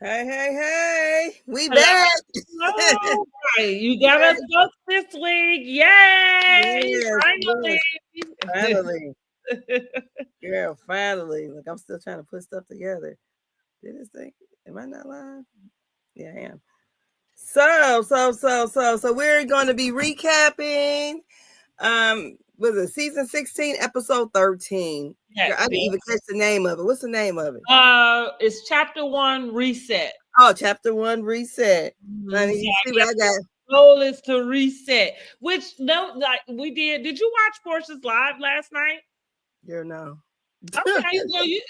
Hey, we Hello. back. Hello. Right. You got us booked this week. Yay! Yes, Finally. finally. Girl, finally. Look, I'm still trying to put stuff together. Did this thing? Am I not live? Yeah, I am. So we're going to be recapping was it season 16, episode 13. Girl, I didn't even catch the name of it. What's the name of it? It's chapter 1 reset. Oh, chapter 1 reset. Honey, you see what I got? Goal is to reset. Which we did. Did you watch Portia's live last night? Girl, no. Okay, well, you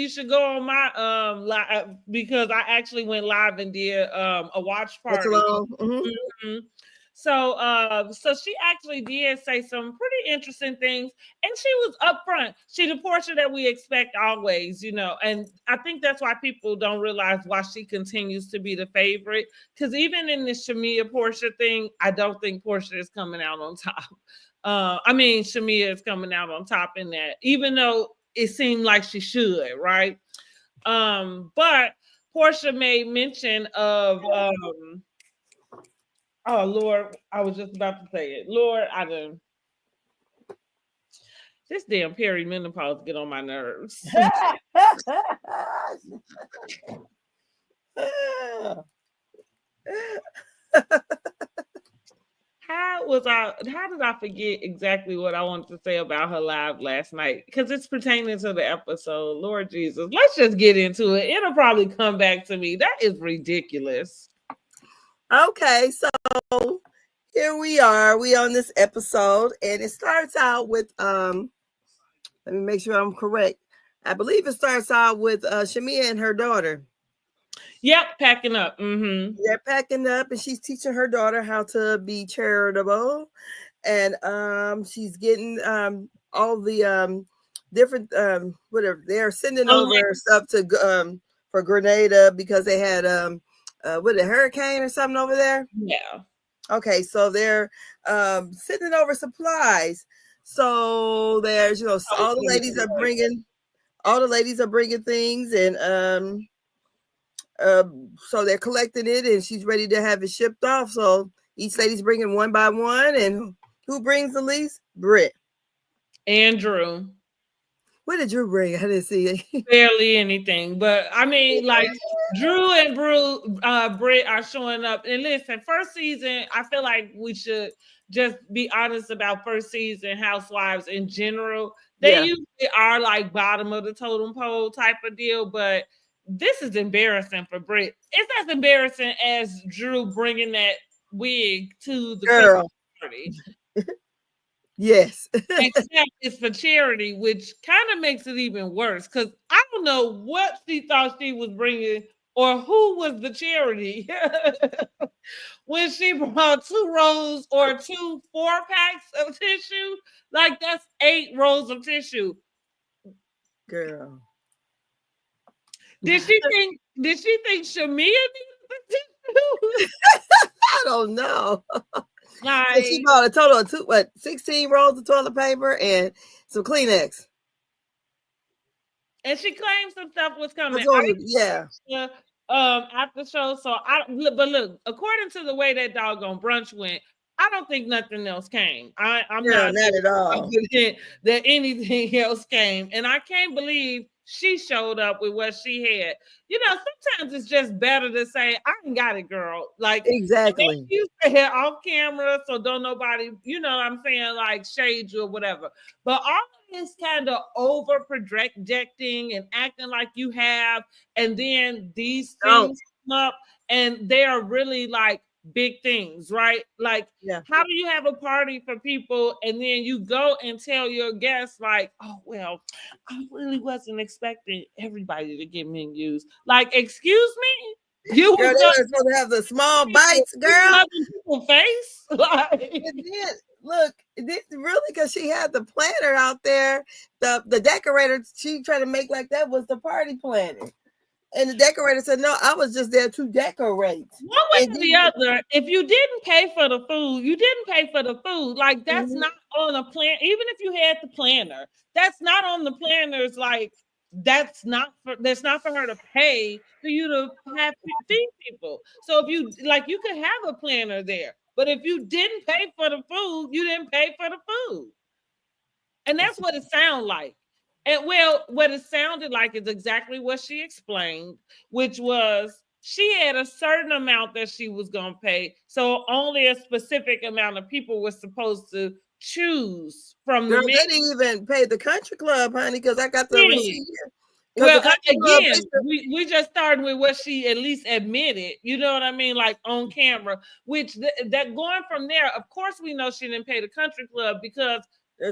should go on my live because I actually went live and did a watch party. Mm-hmm. So she actually did say some pretty interesting things, and she was upfront. She's the Portia that we expect always, and I think that's why people don't realize why she continues to be the favorite. Because even in this Shamia Portia thing, I don't think Portia is coming out on top. Shamia is coming out on top in that, even though it seemed like she should, right? But Portia made mention of oh Lord, I was just about to say it. Lord, this damn perimenopause get on my nerves. How did I forget exactly what I wanted to say about her live last night? Because it's pertaining to the episode. Lord Jesus. Let's just get into it. It'll probably come back to me. That is ridiculous. Okay, so here we are. We on this episode, and it starts out with let me make sure I'm correct. I believe it starts out with Shamia and her daughter. Yep, packing up. Mm-hmm. They're packing up, and she's teaching her daughter how to be charitable, and she's getting all the different whatever they're sending over stuff to for Grenada because they had what a hurricane or something over there. Yeah. Okay, so they're sending over supplies. So there's all the ladies are bringing things, and so they're collecting it, and she's ready to have it shipped off. So each lady's bringing one by one, and who brings the least? Britt. Andrew. What did Drew bring? I didn't see it. Barely anything, but I mean, like Drew and Britt are showing up. And listen, first season, I feel like we should just be honest about first season Housewives in general. They usually are like bottom of the totem pole type of deal, but this is embarrassing for Britt. It's as embarrassing as Drew bringing that wig to the girl party. Yes. Except it's for charity, which kind of makes it even worse because I don't know what she thought she was bringing or who was the charity when she brought 2 rolls or 2 4-packs of tissue. Like that's 8 rolls of tissue. Girl. Did she think Shamia needed the tissue? I don't know. Like, so she bought a total of 16 rolls of toilet paper and some Kleenex. And she claimed some stuff was coming. After show. But look, according to the way that doggone brunch went, I don't think nothing else came. I'm not at all that anything else came, and I can't believe she showed up with what she had. Sometimes it's just better to say, I ain't got it, girl. Like, exactly. You say it off camera, so don't nobody, what I'm saying, like shade you or whatever. But all of this kind of over projecting and acting like you have, and then these things come up, and they are really like big things, right? Like, how do you have a party for people and then you go and tell your guests like, oh, well, I really wasn't expecting everybody to get menus. Like, excuse me? You were supposed to have the small bites, girl. People's face? Like, look, this really because she had the planner out there, the decorator, she tried to make like that was the party planner. And the decorator said, no, I was just there to decorate. One way or the other, if you didn't pay for the food, you didn't pay for the food. Like, that's not on a plan. Even if you had the planner, that's not on the planners. Like, that's not for her to pay for you to have feed people. So if you you could have a planner there, but if you didn't pay for the food, you didn't pay for the food. And that's what it sounded like. And well, what it sounded like is exactly what she explained, which was she had a certain amount that she was going to pay. So only a specific amount of people were supposed to choose from Girl, the they didn't even pay the country club, honey, because I got the receipt here. Well, again, we just started with what she at least admitted, you know what I mean, like on camera, which that going from there, of course, we know she didn't pay the country club because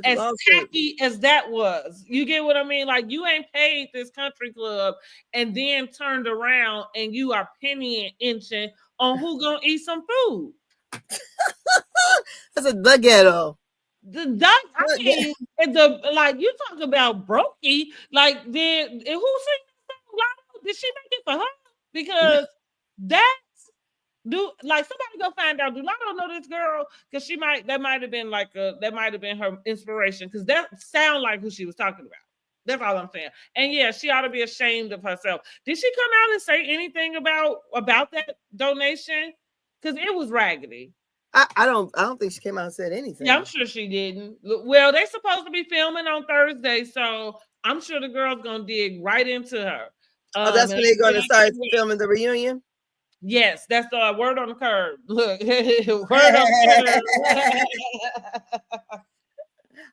as tacky as that was, you get what I mean? Like, you ain't paid this country club and then turned around and you are penny and inching on who gonna eat some food. That's the ghetto. I mean, you talk about brokey, like then who sing that song? Did she make it for her? Because that's somebody go find out. Do Lotto know this girl? Because that might have been her inspiration. Because that sound like who she was talking about. That's all I'm saying. And yeah, she ought to be ashamed of herself. Did she come out and say anything about that donation? Because it was raggedy. I don't think she came out and said anything. Yeah, I'm sure she didn't. Well, they're supposed to be filming on Thursday, so I'm sure the girl's gonna dig right into her. That's when they're gonna start filming the reunion. Yes, that's the word on the curb. Look, word on the curb.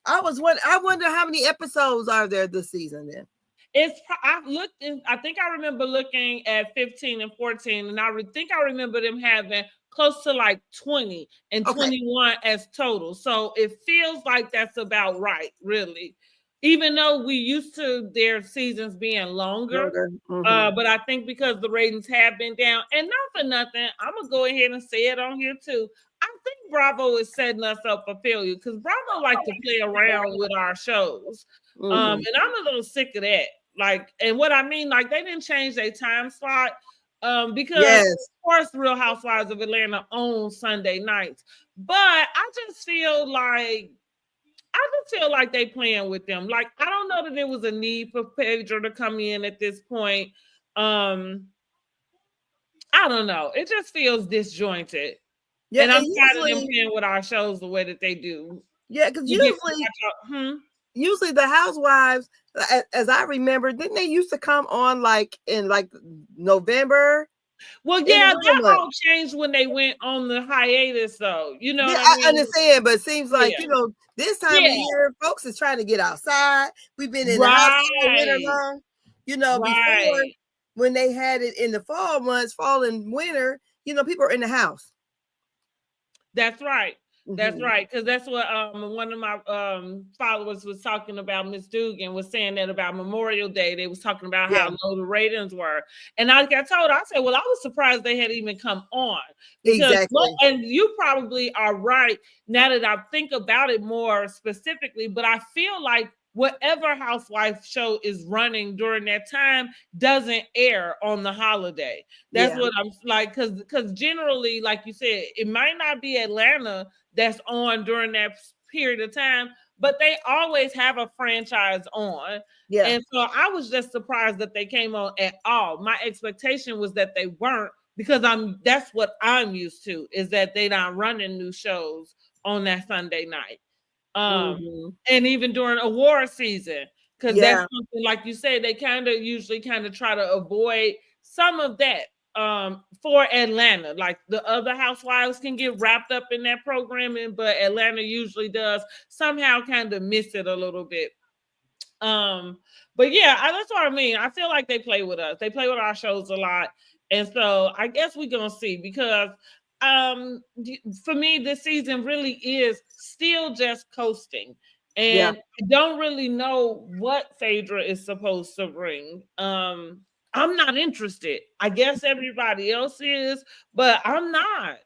I wonder how many episodes are there this season then. I think I remember looking at 15 and 14, and I think I remember them having close to like 20 and 21 as total. So it feels like that's about right, really. Even though we used to their seasons being longer. But I think because the ratings have been down, and not for nothing, I'm gonna go ahead and say it on here too. I think Bravo is setting us up for failure because Bravo like to play around with our shows. And I'm a little sick of that. And what I mean, they didn't change their time slot. Because of course Real Housewives of Atlanta own Sunday nights. But I just feel like they playing with them. I don't know that there was a need for Phaedra to come in at this point. I don't know. It just feels disjointed. Yeah, and I'm tired of them playing with our shows the way that they do. Yeah, because usually the housewives, as I remember, didn't they used to come on in November? Well, yeah, that all changed when they went on the hiatus, though. You know, I understand, but it seems like this time of year, folks is trying to get outside. We've been in the house all winter long. Before when they had it in the fall months, fall and winter, people are in the house. That's right. That's right, because that's what one of my followers was talking about. Miss Dugan was saying that about Memorial Day. They was talking about how low the ratings were, and I got told, I said, well, I was surprised they had even come on. Exactly, and you probably are right now that I think about it more specifically. But I feel like whatever housewife show is running during that time doesn't air on the holiday. That's what I'm like, because generally, like you said, it might not be Atlanta that's on during that period of time, but they always have a franchise on. Yeah. And so I was just surprised that they came on at all. My expectation was that they weren't, because that's what I'm used to, is that they're not running new shows on that Sunday night. And even during award season, because that's something, like you said, they usually try to avoid some of that. For Atlanta, like the other housewives can get wrapped up in that programming, but Atlanta usually does somehow kind of miss it a little bit. But yeah, that's what I mean. I feel like they play with us. They play with our shows a lot. And so I guess we're going to see, because for me, this season really is still just coasting. And I don't really know what Phaedra is supposed to bring. I'm not interested. I guess everybody else is, but I'm not.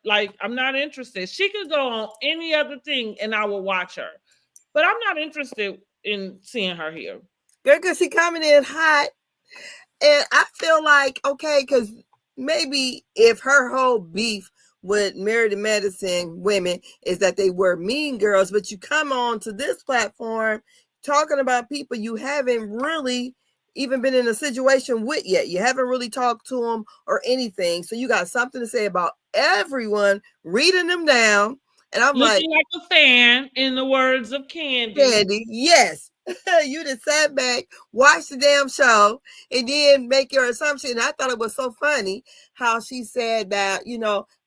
I'm not interested. She could go on any other thing and I will watch her. But I'm not interested in seeing her here. Girl, because she coming in hot. And I feel like, okay, because maybe if her whole beef with Married to Medicine women is that they were mean girls, but you come on to this platform talking about people you haven't really even been in a situation with yet. You haven't really talked to them or anything. So you got something to say about everyone, reading them down. And I'm looking like a fan, in the words of Candy, yes. You just sat back, watched the damn show, and then make your assumption. And I thought it was so funny how she said that,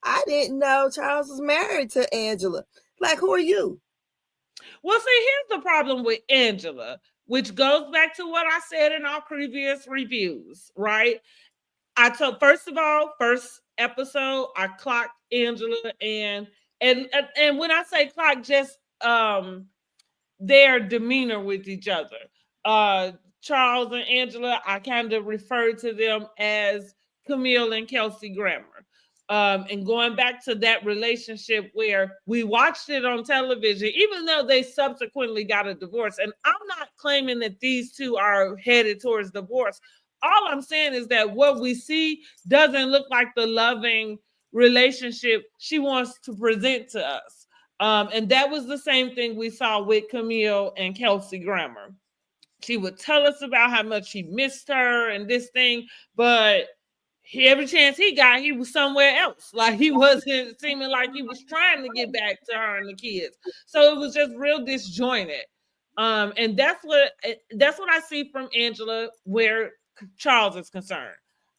I didn't know Charles was married to Angela. Like, who are you? Well, see, here's the problem with Angela, which goes back to what I said in our previous reviews, right? I told, first of all, first episode, I clocked Angela and when I say clock, just their demeanor with each other. Charles and Angela, I kind of refer to them as Camille and Kelsey Grammer. And going back to that relationship where we watched it on television, even though they subsequently got a divorce. And I'm not claiming that these two are headed towards divorce. All I'm saying is that what we see doesn't look like the loving relationship she wants to present to us. And that was the same thing we saw with Camille and Kelsey Grammer. She would tell us about how much she missed her and this thing, but every chance he got, he was somewhere else. Like, he wasn't seeming like he was trying to get back to her and the kids. So it was just real disjointed. And that's what I see from Angela where Charles is concerned.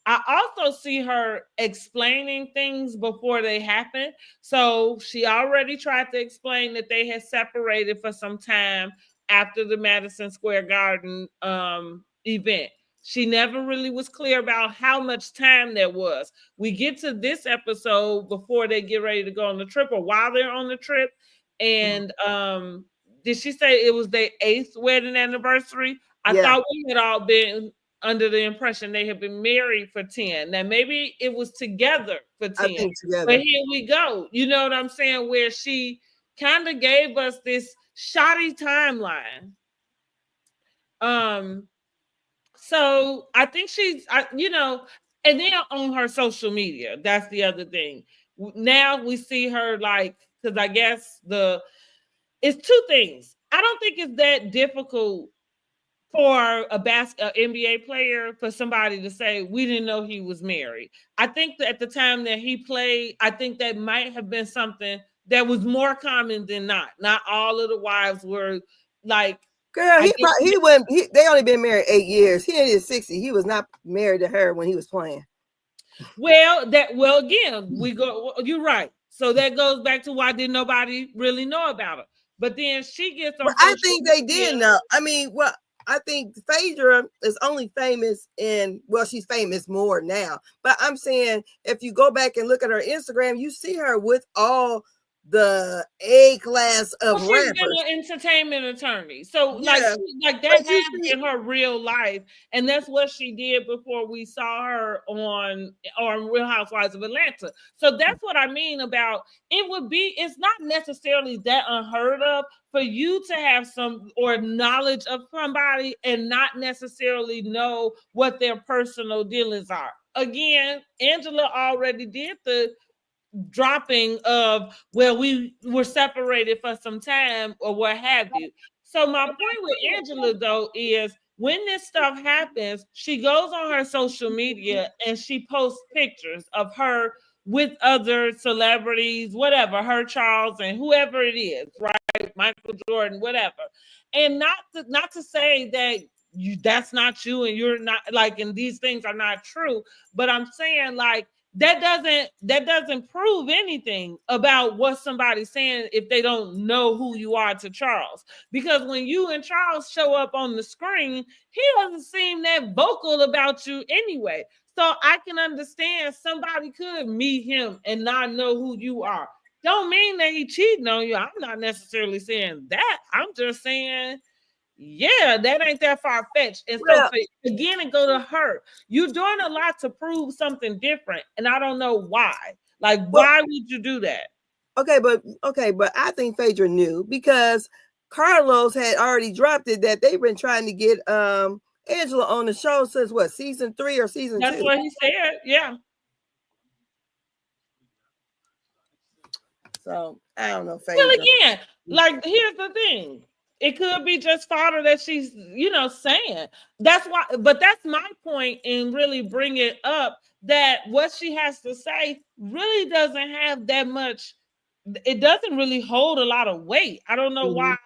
I also see her explaining things before they happen. So she already tried to explain that they had separated for some time after the Madison Square Garden event. She never really was clear about how much time there was. We get to this episode before they get ready to go on the trip or while they're on the trip. And did she say it was their 8th wedding anniversary? I thought we had all been under the impression they had been married for 10. Now, maybe it was together for 10. I think together. But here we go. You know what I'm saying? Where she kind of gave us this shoddy timeline. So I think she's, and then on her social media, that's the other thing. Now we see her because I guess it's two things. I don't think it's that difficult for a NBA player for somebody to say, we didn't know he was married. I think that at the time that he played, I think that might have been something that was more common than not. Not all of the wives were like, girl, he went. They only been married 8 years. He in his 60s. He was not married to her when he was playing. Well, again, you're right. So that goes back to why didn't nobody really know about her. But then she gets on. I think they did know. I mean, well, I think Phaedra is only famous she's famous more now. But I'm saying if you go back and look at her Instagram, you see her with all the A class of rappers. She's been an entertainment attorney. So that happened in her real life. And that's what she did before we saw her on Real Housewives of Atlanta. So that's what I mean about it's not necessarily that unheard of for you to have some or knowledge of somebody and not necessarily know what their personal dealings are. Again, Angela already did the dropping of, well, we were separated for some time or what have you. So my point with Angela, though, is when this stuff happens, she goes on her social media and she posts pictures of her with other celebrities, whatever, her, Charles, and whoever it is, right? Michael Jordan, whatever. And not to say that that's not you and you're not and these things are not true, but I'm saying that doesn't prove anything about what somebody's saying if they don't know who you are to Charles. Because when you and Charles show up on the screen, he doesn't seem that vocal about you anyway. So I can understand somebody could meet him and not know who you are. Don't mean that he cheating on you. I'm not necessarily saying that. I'm just saying, yeah, that ain't that far-fetched. And so again, and go to her. You're doing a lot to prove something different, and I don't know why. Why would you do that? Okay, but I think Phaedra knew because Carlos had already dropped it that they've been trying to get Angela on the show since season 3 or season 2. That's what he said, yeah. So I don't know, Phaedra. Well, again, here's the thing. It could be just fodder that she's, saying. That's why, but that's my point in really bringing up that what she has to say really doesn't have that much. It doesn't really hold a lot of weight. I don't know why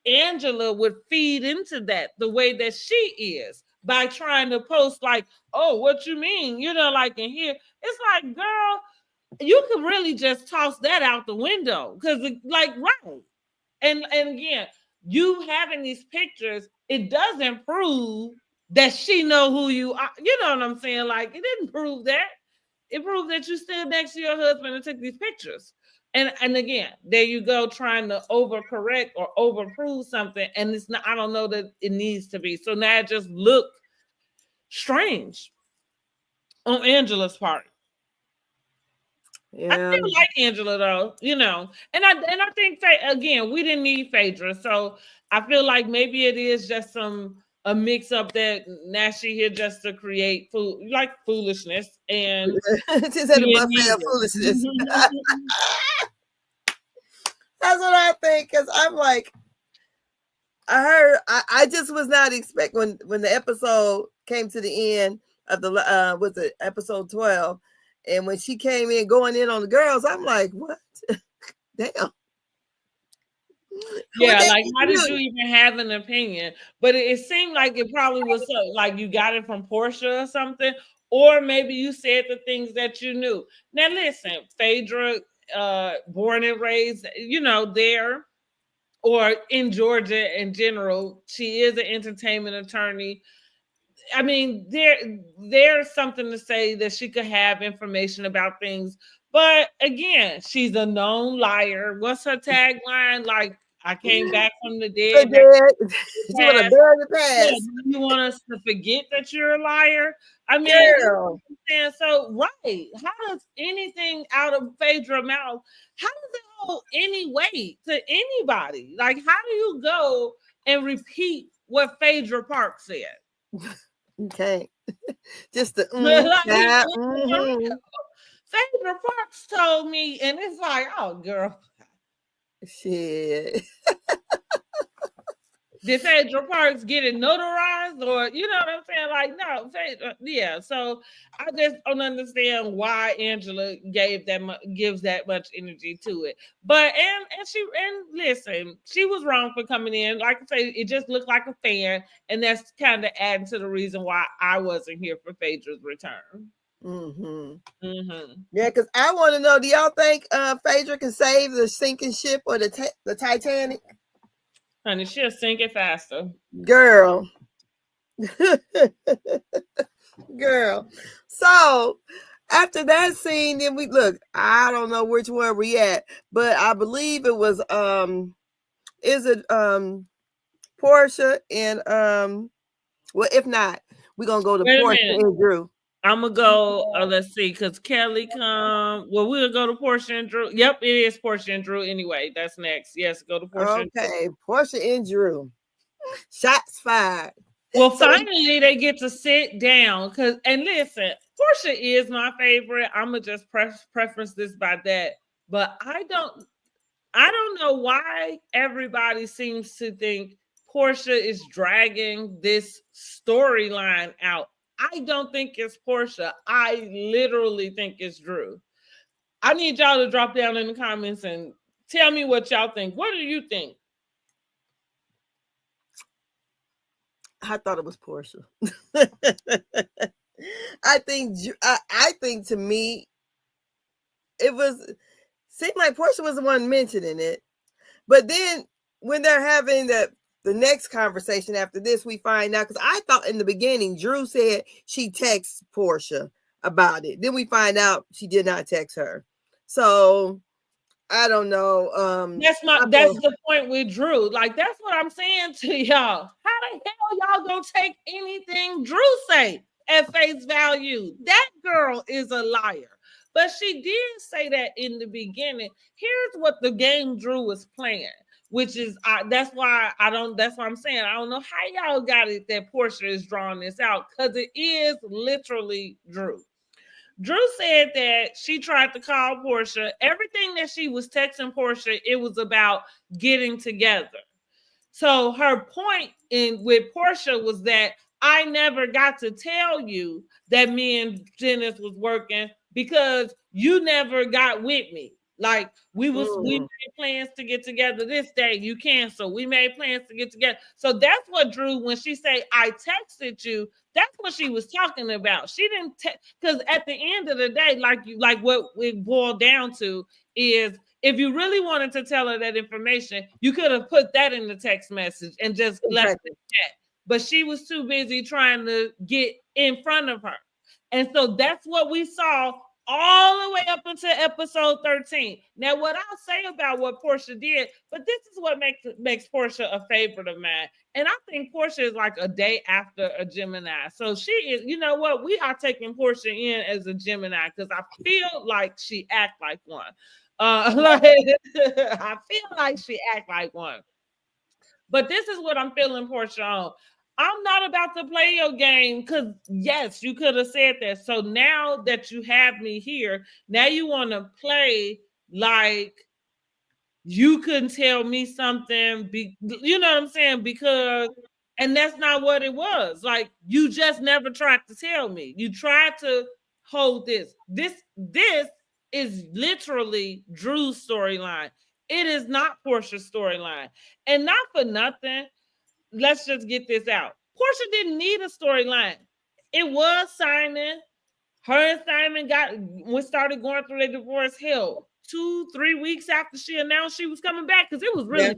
Angela would feed into that the way that she is by trying to post like, oh, what you mean? Like in here, it's like, girl, you could really just toss that out the window because, like, right. And again, you having these pictures, it doesn't prove that she know who you are. You know what I'm saying? Like, it didn't prove that. It proved that you stood next to your husband and took these pictures. And again, there you go, trying to overcorrect or overprove something, and it's not. I don't know that it needs to be. So now it just looked strange on Angela's part. Yeah. I still like Angela though, and I think again we didn't need Phaedra, so I feel like maybe it is just a mix up that now she here just to create foolishness and she's at a buffet of foolishness. That's what I think, because I'm like, I just was not expecting when the episode came to the end of the was it episode 12, and when she came in going in on the girls, I'm like, what? Damn. Yeah, like how did you even have an opinion? But it seemed like it probably was like you got it from Portia or something, or maybe you said the things that you knew. Now listen, Phaedra, born and raised, there or in Georgia in general, she is an entertainment attorney. I mean, there's something to say that she could have information about things, but again, she's a known liar. What's her tagline? Like, I came back from the dead. You want to bury the past. Yeah, you want us to forget that you're a liar? I mean, so right. How does anything out of Phaedra's mouth? How does it hold any weight to anybody? Like, how do you go and repeat what Phaedra Park said? Okay, just the Phaedra Parks told me, and it's like, oh, girl, shit. Did Phaedra Parks get it notarized, or you know what I'm saying? Like, no, Phaedra, yeah. So I just don't understand why Angela gives that much energy to it. But and listen, she was wrong for coming in. Like I say, it just looked like a fan, and that's kind of adding to the reason why I wasn't here for Phaedra's return. Yeah, because I want to know, do y'all think Phaedra can save the sinking ship or the Titanic? Honey, she'll sink it faster. Girl. Girl. So after that scene, then we look, I don't know which one we at, but I believe it was is it Portia and well, if not, we're gonna go to Portia and Drew. I'm gonna go. Let's see, because Kelly come. Well, we'll go to Portia and Drew. Yep, it is Portia and Drew. Anyway, that's next. Yes, go to Portia. Okay, Portia and Drew. Shots fired. Well, finally they get to sit down. And listen, Portia is my favorite. I'm gonna just preference this by that. But I don't know why everybody seems to think Portia is dragging this storyline out. I don't think it's Portia. I literally think it's Drew. I need y'all to drop down in the comments and tell me what y'all think. What do you think? I thought it was Portia. I think to me, it seemed like Portia was the one mentioning it. But then when they're having the next conversation after this, we find out, because I thought in the beginning Drew said she texts Portia about it. Then we find out she did not text her. So I don't know. That's the point with Drew. Like, that's what I'm saying to y'all. How the hell y'all gonna take anything Drew say at face value? That girl is a liar. But she did say that in the beginning. Here's what the game Drew was playing, which is that's why I'm saying I don't know how y'all got it that Portia is drawing this out, because it is literally Drew. Drew said that she tried to call Portia. Everything that she was texting Portia, it was about getting together. So her point in with Portia was that I never got to tell you that me and Dennis was working because you never got with me. Like we made plans to get together this day. You canceled. We made plans to get together. So that's what Drew, when she say I texted you, that's what she was talking about. She didn't because at the end of the day, like what it boiled down to is if you really wanted to tell her that information, you could have put that in the text message and just left it at. But she was too busy trying to get in front of her. And so that's what we saw all the way up until episode 13. Now, what I'll say about what Portia did, but this is what makes Portia a favorite of mine. And I think Portia is like a day after a Gemini. So she is, you know what? We are taking Portia in as a Gemini because I feel like she act like one. I feel like she act like one. But this is what I'm feeling Portia on. I'm not about to play your game because, yes, you could have said that. So now that you have me here, now you want to play like you couldn't tell me something. You know what I'm saying? Because, and that's not what it was. Like, you just never tried to tell me. You tried to hold this. This is literally Drew's storyline. It is not Portia's storyline. And not for nothing, let's just get this out. Portia didn't need a storyline. It was Simon. Her and Simon started going through their divorce. Hell, 2-3 weeks after she announced she was coming back, because it was really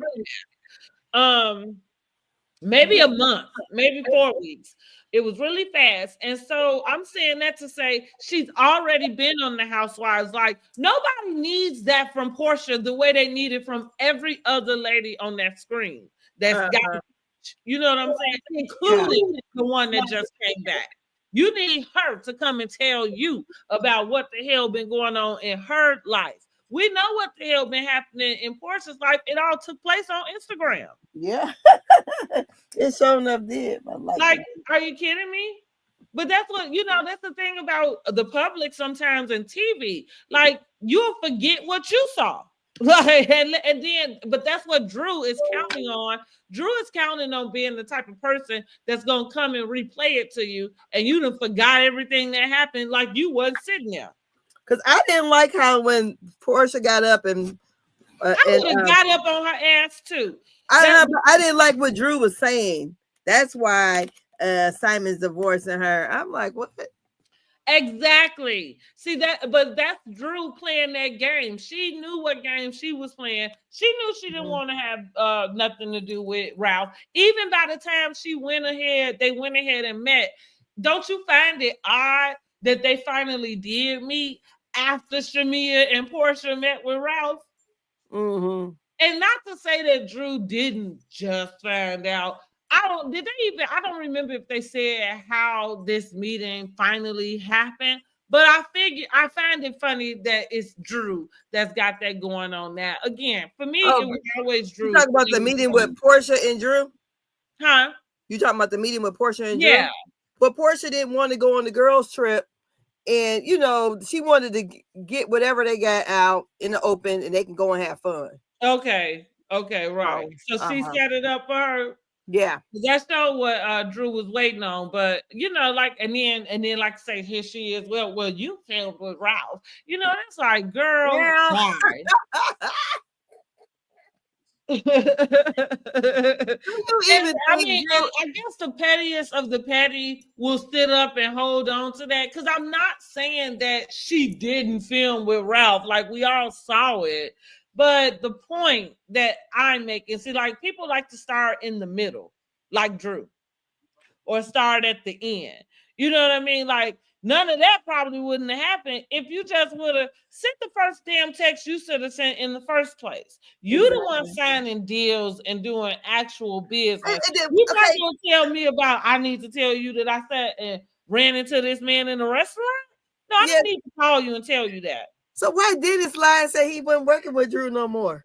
maybe a month, maybe 4 weeks. It was really fast. And so I'm saying that to say she's already been on the Housewives. Like, nobody needs that from Portia the way they need it from every other lady on that screen that's got, you know what I'm saying? Including the one that just came back. You need her to come and tell you about what the hell been going on in her life. We know what the hell been happening in Portia's life. It all took place on Instagram. Yeah. It sure enough did. Like, are you kidding me? But that's what, you know, that's the thing about the public sometimes in TV. Like, you'll forget what you saw. Like, and then, but that's what Drew is counting on. Drew is counting on being the type of person that's gonna come and replay it to you, and you done forgot everything that happened, like you wasn't sitting there. Because I didn't like how when Portia got up and I would have got up on her ass too. I didn't like what Drew was saying. That's why Simon's divorcing her. I'm like, what? Exactly. See that, but that's Drew playing that game. She knew what game she was playing. She knew she didn't want to have nothing to do with Ralph. Even by the time they went ahead and met. Don't you find it odd that they finally did meet after Shamia and Portia met with Ralph? Mm-hmm. And not to say that Drew didn't just find out. I don't remember if they said how this meeting finally happened, but I find it funny that it's Drew that's got that going on now. Again, for me, it was always Drew. You talking about the meeting with Portia and Drew? Huh? You talking about the meeting with Portia and Drew? Yeah. But Portia didn't want to go on the girls' trip. And, you know, she wanted to get whatever they got out in the open and they can go and have fun. Okay, right. So she set it up for her. Yeah. That's not what Drew was waiting on. But, you know, like, and then like say, here she is. Well, you filmed with Ralph. You know, it's like, girl, why? I guess the pettiest of the petty will sit up and hold on to that, because I'm not saying that she didn't film with Ralph, like we all saw it, but the point that I'm making, see, like, people like to start in the middle, like Drew, or start at the end. You know what I mean? Like, none of that probably wouldn't have happened if you just would have sent the first damn text you should have sent in the first place. You the one signing deals and doing actual business. You not gonna tell me about, I need to tell you that I sat and ran into this man in a restaurant? No, I don't need to call you and tell you that. So why did Dennis lie and say he wasn't working with Drew no more?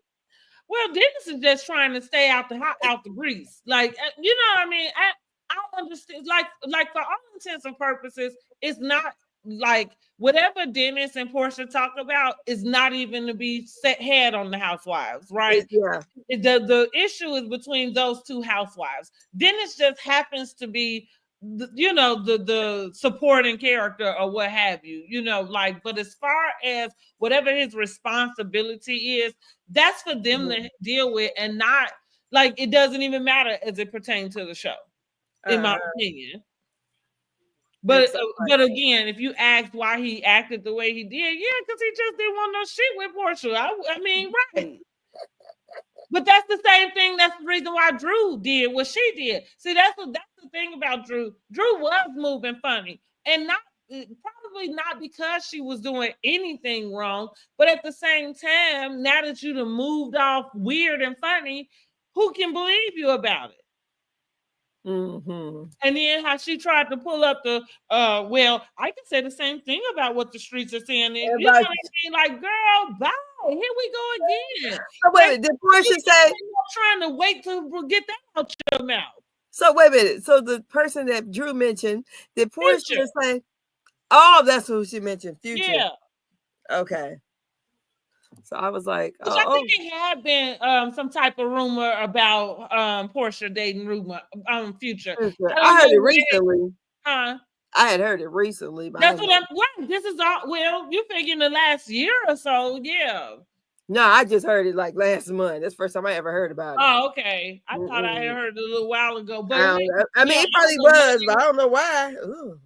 Well, Dennis is just trying to stay out the grease. Like, you know what I mean? I don't understand. Like for all intents and purposes, it's not like whatever Dennis and Portia talk about is not even to be set head on the housewives, right? The issue is between those two housewives. Dennis just happens to be the supporting character or what have you, like, but as far as whatever his responsibility is, that's for them to deal with, and not like it doesn't even matter as it pertains to the show, in my opinion. But again, if you asked why he acted the way he did, yeah, because he just didn't want no shit with Portia. I mean, right. But that's the same thing. That's the reason why Drew did what she did. See, that's the thing about Drew. Drew was moving funny, and probably not because she was doing anything wrong, but at the same time, now that you've moved off weird and funny, who can believe you about it? Mm-hmm. And then how she tried to pull up the well, I can say the same thing about what the streets are saying. You know what I mean? Like, girl, bye. Here we go again. So wait, did Portia say trying to wait to get that out your mouth? So wait a minute. So the person that Drew mentioned, did Portia say, oh, that's who she mentioned, Future? Yeah. Okay. So I was like, I think it had been some type of rumor about Portia dating Future. I heard it recently. Huh? I had heard it recently. But that's what this is all. Well, you figure in the last year or so, yeah. No, I just heard it like last month. That's the first time I ever heard about it. Oh, okay. I thought I had heard it a little while ago. But I mean, it probably was, but I don't know why. Ooh.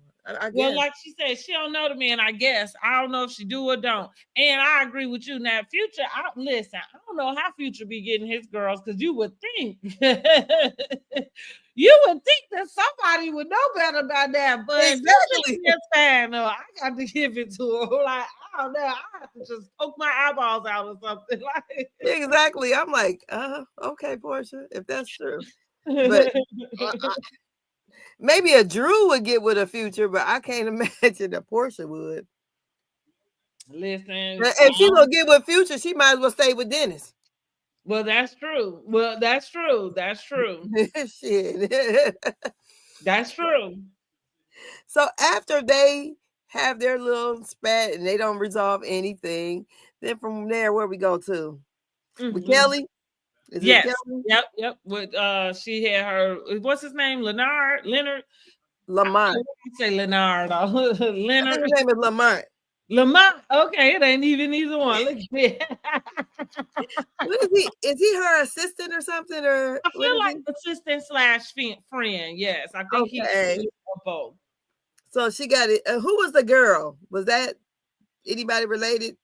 Well, like she said, she don't know the man, I guess. I don't know if she do or don't. And I agree with you. Now, Future, listen, I don't know how Future be getting his girls, because you would think that somebody would know better about that. But exactly. That's fine. No, I got to give it to her. Like, I don't know. I have to just poke my eyeballs out or something. Like, exactly. I'm like, okay, Portia, if that's true. But maybe a Drew would get with a Future, but I can't imagine that Portia would. Listen, if she's gonna get with Future, she might as well stay with Dennis. Well, that's true. That's true. Shit. That's true. So after they have their little spat and they don't resolve anything, then from there, where we go to? With Kelly? Is yes. It Kelly? Yep. With she had her, what's his name? Leonard? Lamont. I say Leonard. Leonard. His name is Lamont. Lamont. Okay, it ain't even either one. Look at me. What is he? Is he her assistant or something? Or I feel like assistant / friend. Yes, I think he's both. So she got it. Who was the girl? Was that anybody related?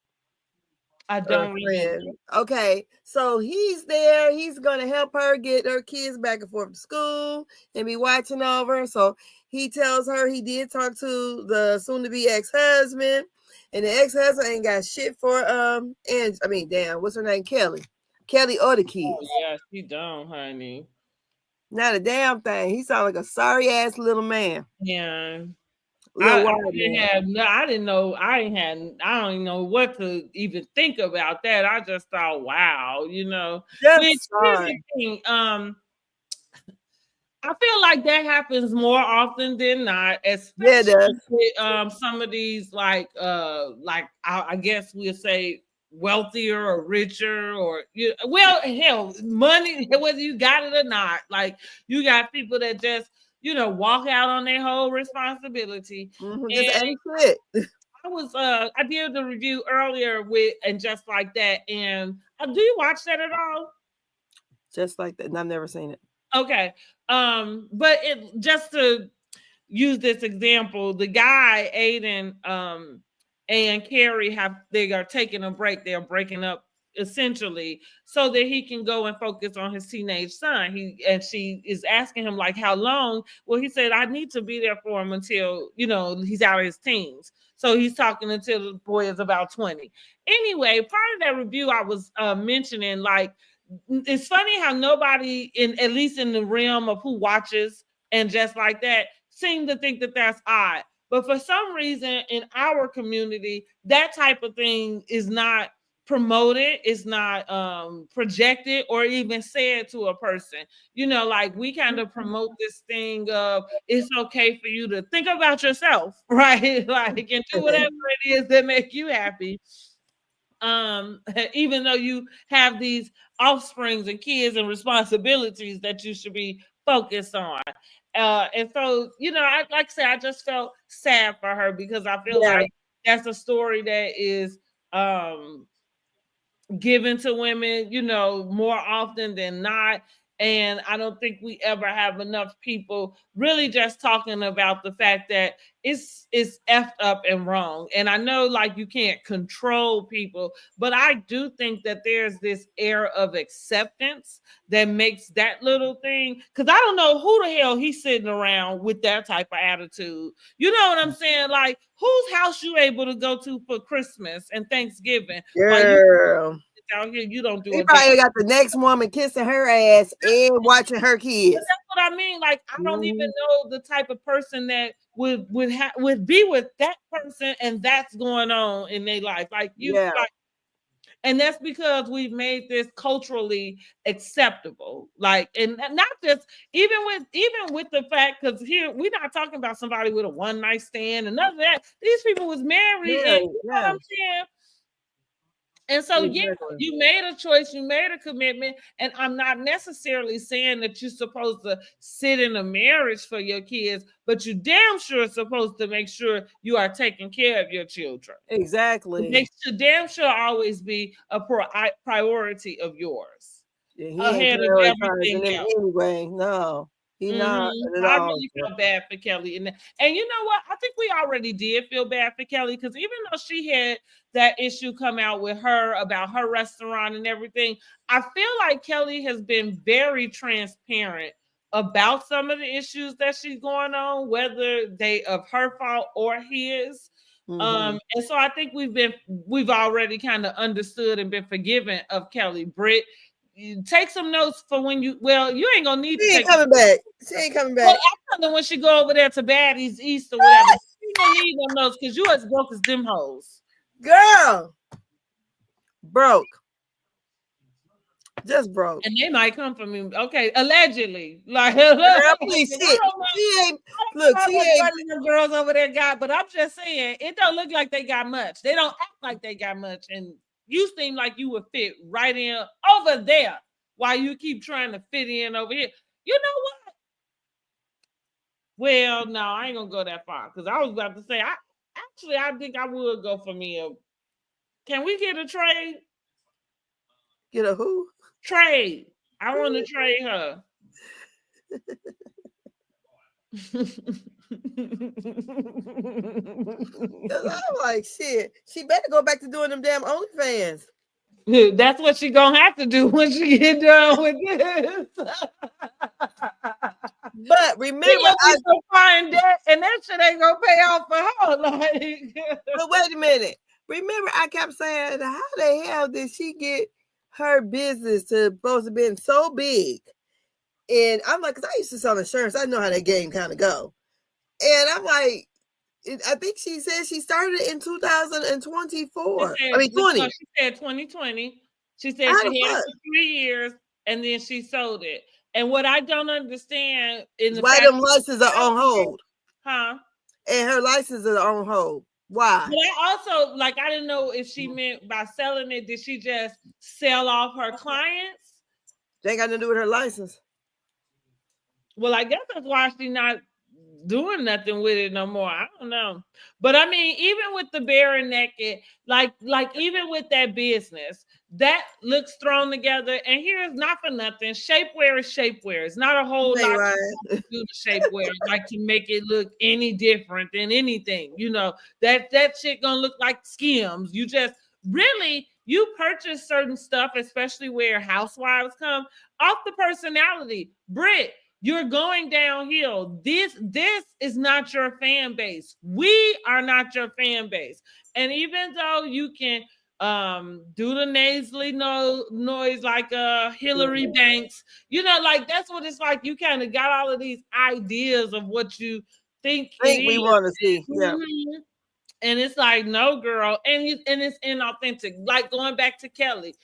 I don't remember. Okay, so he's there. He's gonna help her get her kids back and forth to school and be watching over. So he tells her he did talk to the soon-to-be ex-husband, and the ex-husband ain't got shit for and I mean, damn, what's her name? Kelly or the kids. Oh, yeah, she don't, honey. Not a damn thing. He sounds like a sorry ass little man. Yeah. I didn't know. I don't even know what to even think about that. I just thought, wow, here's the thing. I feel like that happens more often than not, especially with some of these like I guess we'll say wealthier or richer or hell, money, whether you got it or not. Like, you got people that just walk out on their whole responsibility. Just ain't shit. I did the review earlier with And Just Like That, and do you watch that at all? Just Like That. I've never seen it. Okay. But just to use this example, the guy, Aiden, and Carrie they are taking a break. They're breaking up essentially so that he can go and focus on his teenage son. She is asking him, like, how long? Well, he said, I need to be there for him until he's out of his teens. So he's talking until the boy is about 20. Anyway, part of that review I was mentioning, like, it's funny how nobody at least in the realm of who watches And Just Like That, seem to think that that's odd. But for some reason in our community, that type of thing is not promoted, it's not projected or even said to a person. You know, like we kind of promote this thing of it's okay for you to think about yourself, right? Like, and do whatever it is that make you happy. Even though you have these offsprings and kids and responsibilities that you should be focused on. And so, you know, I like I said, I just felt sad for her because I feel like that's a story that is given to women, you know, more often than not. And I don't think we ever have enough people really just talking about the fact that it's effed up and wrong. And I know like you can't control people, but I do think that there's this air of acceptance that makes that little thing. Cause I don't know who the hell he's sitting around with that type of attitude. You know what I'm saying? Like whose house you able to go to for Christmas and Thanksgiving? Girl. Out here, you don't do he it. Probably got the next woman kissing her ass and watching her kids. But that's what I mean. Like I don't even know the type of person that would be with that person, and that's going on in their life. Like you, like, and that's because we've made this culturally acceptable. Like, and not just even with the fact, because here we're not talking about somebody with a one night stand and none of that. These people was married, and you know what I'm saying. And so, yeah, you made a choice, you made a commitment, and I'm not necessarily saying that you're supposed to sit in a marriage for your kids, but you damn sure supposed to make sure you are taking care of your children. Exactly. They should damn sure always be a priority of yours. Ahead of everything else. Anyway, no. Not I really feel bad for Kelly. And you know what? I think we already did feel bad for Kelly because even though she had that issue come out with her about her restaurant and everything, I feel like Kelly has been very transparent about some of the issues that she's going on, whether they of her fault or his. And so I think we've already kind of understood and been forgiven of Kelly. Britt, you take some notes for when you ain't gonna need she to ain't coming back. She ain't coming back. Well, I don't know when she go over there to Baddies East or whatever. She don't need no notes because you as broke as them hoes. Girl. Broke. Just broke. And they might come for me. Okay, allegedly. Like girl, please she ain't look, she ain't them girls over there got, but I'm just saying it don't look like they got much. They don't act like they got much. And you seem like you would fit right in over there while you keep trying to fit in over here. You know what? Well, no, I ain't gonna go that far because I was about to say I think I would go for me. Can we get a trade? Get a who? Trade. I want to trade her. I'm like, shit. She better go back to doing them damn OnlyFans. That's what she gonna have to do when she get done with this. But remember, I so find that, and that shit ain't gonna pay off for her. Like, but wait a minute. Remember, I kept saying, how the hell did she get her business to supposed to be so big? And I'm like, because I used to sell insurance, I know how that game kind of go. And I'm like, I think she said she started in 2024. Said, 20. She said 2020. She said she had it for 3 years and then she sold it. And what I don't understand is why them licenses are on hold. Huh? And her licenses are on hold. Why? But I also, like, I didn't know if she meant by selling it, did she just sell off her clients? They ain't got nothing to do with her license. Well, I guess that's why she's not doing nothing with it no more. I don't know. But I mean, even with the bare and naked, like even with that business, that looks thrown together. And here's not for nothing. Shapewear is shapewear. It's not a whole lot to do the shapewear, like to make it look any different than anything. You know, that shit gonna look like Skims. You just really you purchase certain stuff, especially where housewives come, off the personality. Britt, you're going downhill. This is not your fan base. We are not your fan base. And even though you can do the nasally noise like Hillary Banks, you know, like that's what it's like. You kind of got all of these ideas of what you think we want to see. Yeah. And it's like, no, girl, and it's inauthentic. Like going back to Kelly.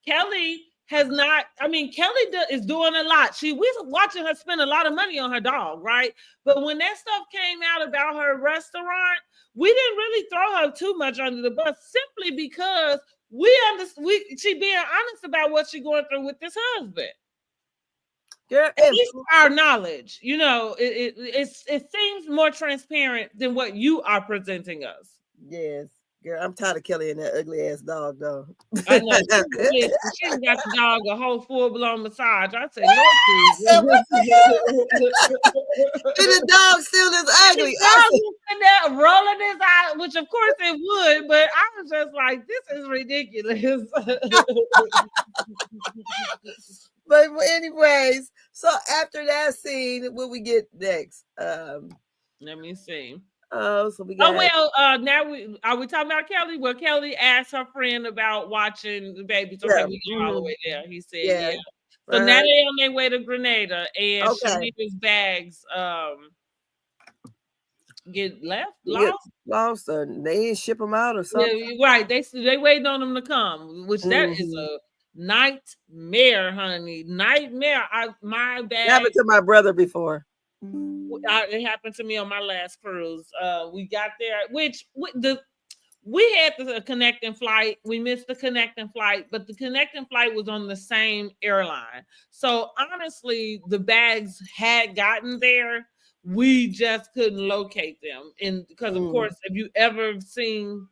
Kelly has not. I mean, Kelly is doing a lot. We was watching her spend a lot of money on her dog, right? But when that stuff came out about her restaurant, we didn't really throw her too much under the bus, simply because she being honest about what she's going through with this husband. Girl, at least our knowledge, you know, it seems more transparent than what you are presenting us. Yes. Girl, I'm tired of Kelly and that ugly ass dog, though. I know. She got the dog a whole full-blown massage. I said, no, please. The dog still is ugly. The dog was sitting there rolling his eye, which of course it would, but I was just like, this is ridiculous. But anyways, so after that scene, what we get next? Let me see. Oh, so we got. Oh well, now are we talking about Kelly? Well, Kelly asked her friend about watching the babies. Okay, we go all the way there. He said, yeah. So now they're on their way to Grenada, and Shanita's bags get lost, or they didn't ship them out or something. Yeah, right. They waiting on them to come, which that is a nightmare, honey. Nightmare. My bag happened to my brother before. It happened to me on my last cruise. We got there, we had the connecting flight. We missed the connecting flight, but the connecting flight was on the same airline. So honestly, the bags had gotten there. We just couldn't locate them. And because of course, if you ever seen,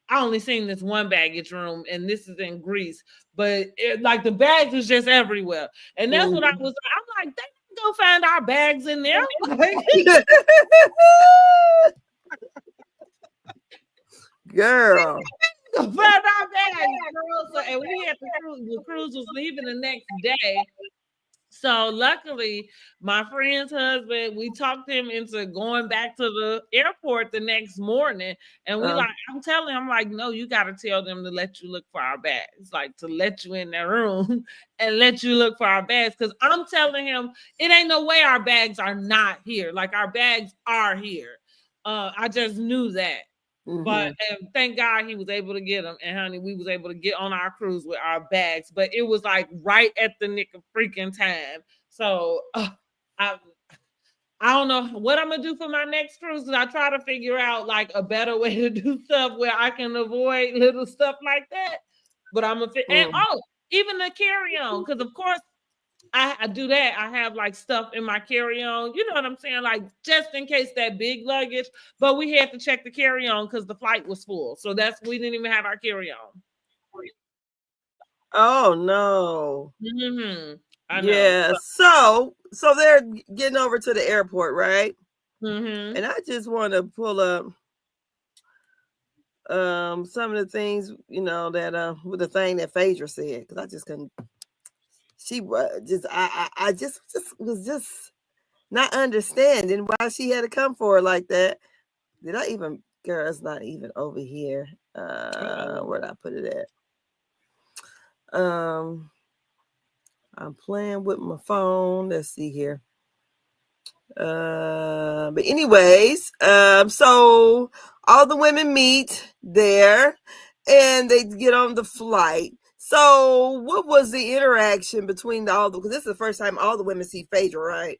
I only seen this one baggage room, and this is in Greece, but like the bags was just everywhere. And that's what I was. I'm like, they go find our bags in there. Girl. Find our bags, girl. So, and we had the cruise was leaving the next day. So luckily, my friend's husband, we talked him into going back to the airport the next morning. And we I'm telling him, like, no, you got to tell them to let you look for our bags, like to let you in their room and let you look for our bags. Because I'm telling him, it ain't no way our bags are not here. Like our bags are here. I just knew that. But thank God he was able to get them. And honey, we was able to get on our cruise with our bags. But it was like right at the nick of freaking time. So I don't know what I'm gonna do for my next cruise. I try to figure out like a better way to do stuff where I can avoid little stuff like that. But I'm gonna and even the carry-on, because of course I do that. I have like stuff in my carry-on, you know what I'm saying? Like just in case that big luggage, but we had to check the carry-on because the flight was full. So we didn't even have our carry-on. Oh no. I know. Yeah. So they're getting over to the airport, right? And I just want to pull up some of the things, you know, that with the thing that Phaedra said, because I just couldn't. She was just, I just was just not understanding why she had to come for her like that. Did I even, girl, it's not even over here. Where'd I put it at? I'm playing with my phone. Let's see here. But anyways, so all the women meet there and they get on the flight. So what was the interaction between because this is the first time all the women see Phaedra, right?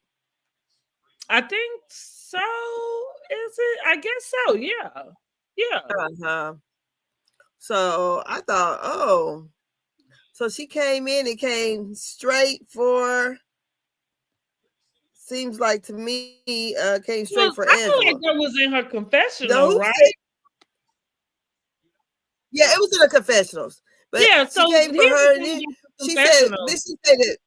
I think so. Is it? I guess so. Yeah. Yeah. So I thought, so she came in and came straight for, seems like to me, came straight for Angela. I feel like that was in her confessional, right? Yeah, it was in her confessionals. But yeah, so she came for her, and then she said it.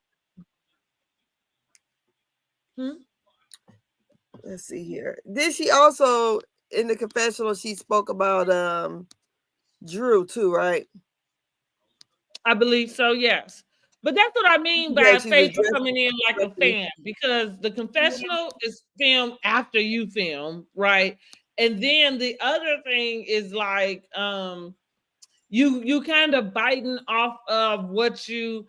Let's see here. Then she also, in the confessional, she spoke about Drew too, right? I believe so, yes. But that's what I mean by Phaedra coming in like a fan, because the confessional is filmed after you film, right? And then the other thing is like you kind of biting off of what you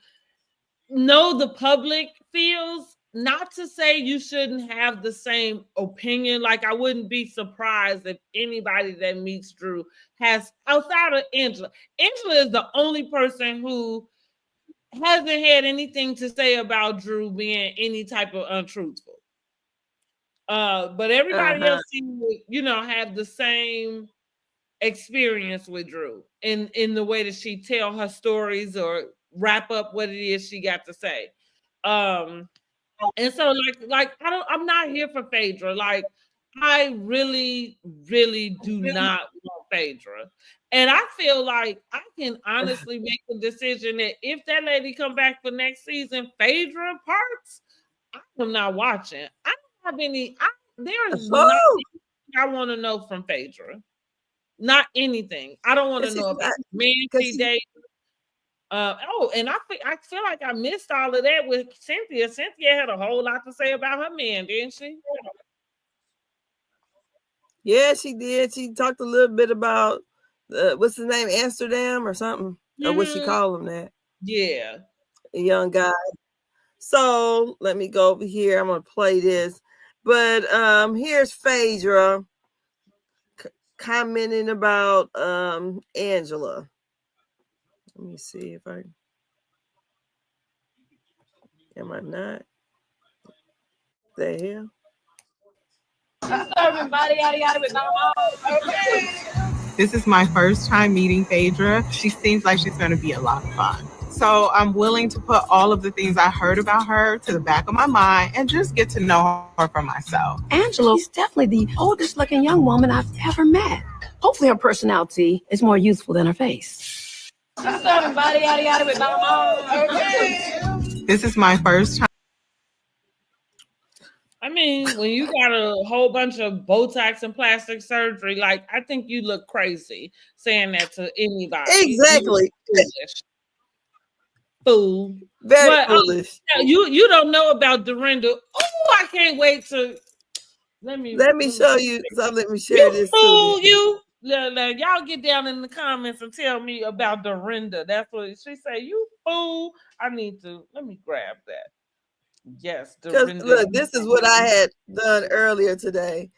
know the public feels not to say you shouldn't have the same opinion. Like, I wouldn't be surprised if anybody that meets Drew has, outside of Angela. Angela is the only person who hasn't had anything to say about Drew being any type of untruthful. But everybody else seems to, you know, have the same experience with Drew in the way that she tell her stories or wrap up what it is she got to say. And so I'm not here for Phaedra. Like, I really, really do not want Phaedra. And I feel like I can honestly make the decision that if that lady come back for next season, Phaedra parts, I'm not watching. I don't have any. There is not anything I want to know from Phaedra. Not anything. I don't want to know about man she dates. And I feel like I missed all of that with Cynthia. Cynthia had a whole lot to say about her man, didn't she? Yeah, she did. She talked a little bit about what's his name, Amsterdam or something, or what she call him that? Yeah, a young guy. So let me go over here. I'm gonna play this, but here's Phaedra commenting about Angela. Let me see if I am I not the hell. This is my first time meeting Phaedra. She seems like she's going to be a lot of fun. So I'm willing to put all of the things I heard about her to the back of my mind and just get to know her for myself. Angela's definitely the oldest looking young woman I've ever met. Hopefully her personality is more youthful than her face. This is my first time. I mean, when you got a whole bunch of Botox and plastic surgery, like, I think you look crazy saying that to anybody. Exactly. Fool. Very foolish. You don't know about Dorinda. Oh, I can't wait to let me show you. So let me share this fool you. Y'all get down in the comments and tell me about Dorinda. That's what she say. You fool. I need to let me grab that. Yes, because look, this is what I had done earlier today.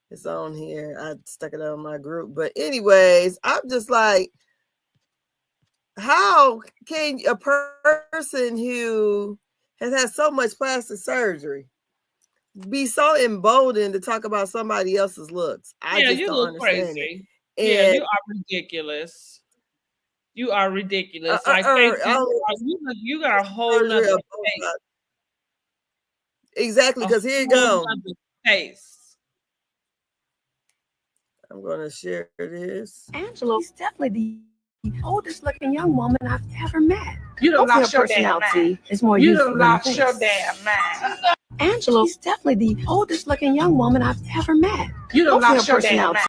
It's on here. I stuck it on my group. But anyways, I'm just like, how can a person who has had so much plastic surgery be so emboldened to talk about somebody else's looks? I just you don't look understand crazy. it. Yeah, you are ridiculous. You are ridiculous. Like, you got a whole nother face. Exactly, because here you go. Face. I'm going to share this. Angela's definitely the oldest looking young woman I've ever met. You don't lost your personality is more youthful than her face. You don't lost your damn mind. Angela's definitely the oldest looking young woman I've ever met. You don't lost your damn mind.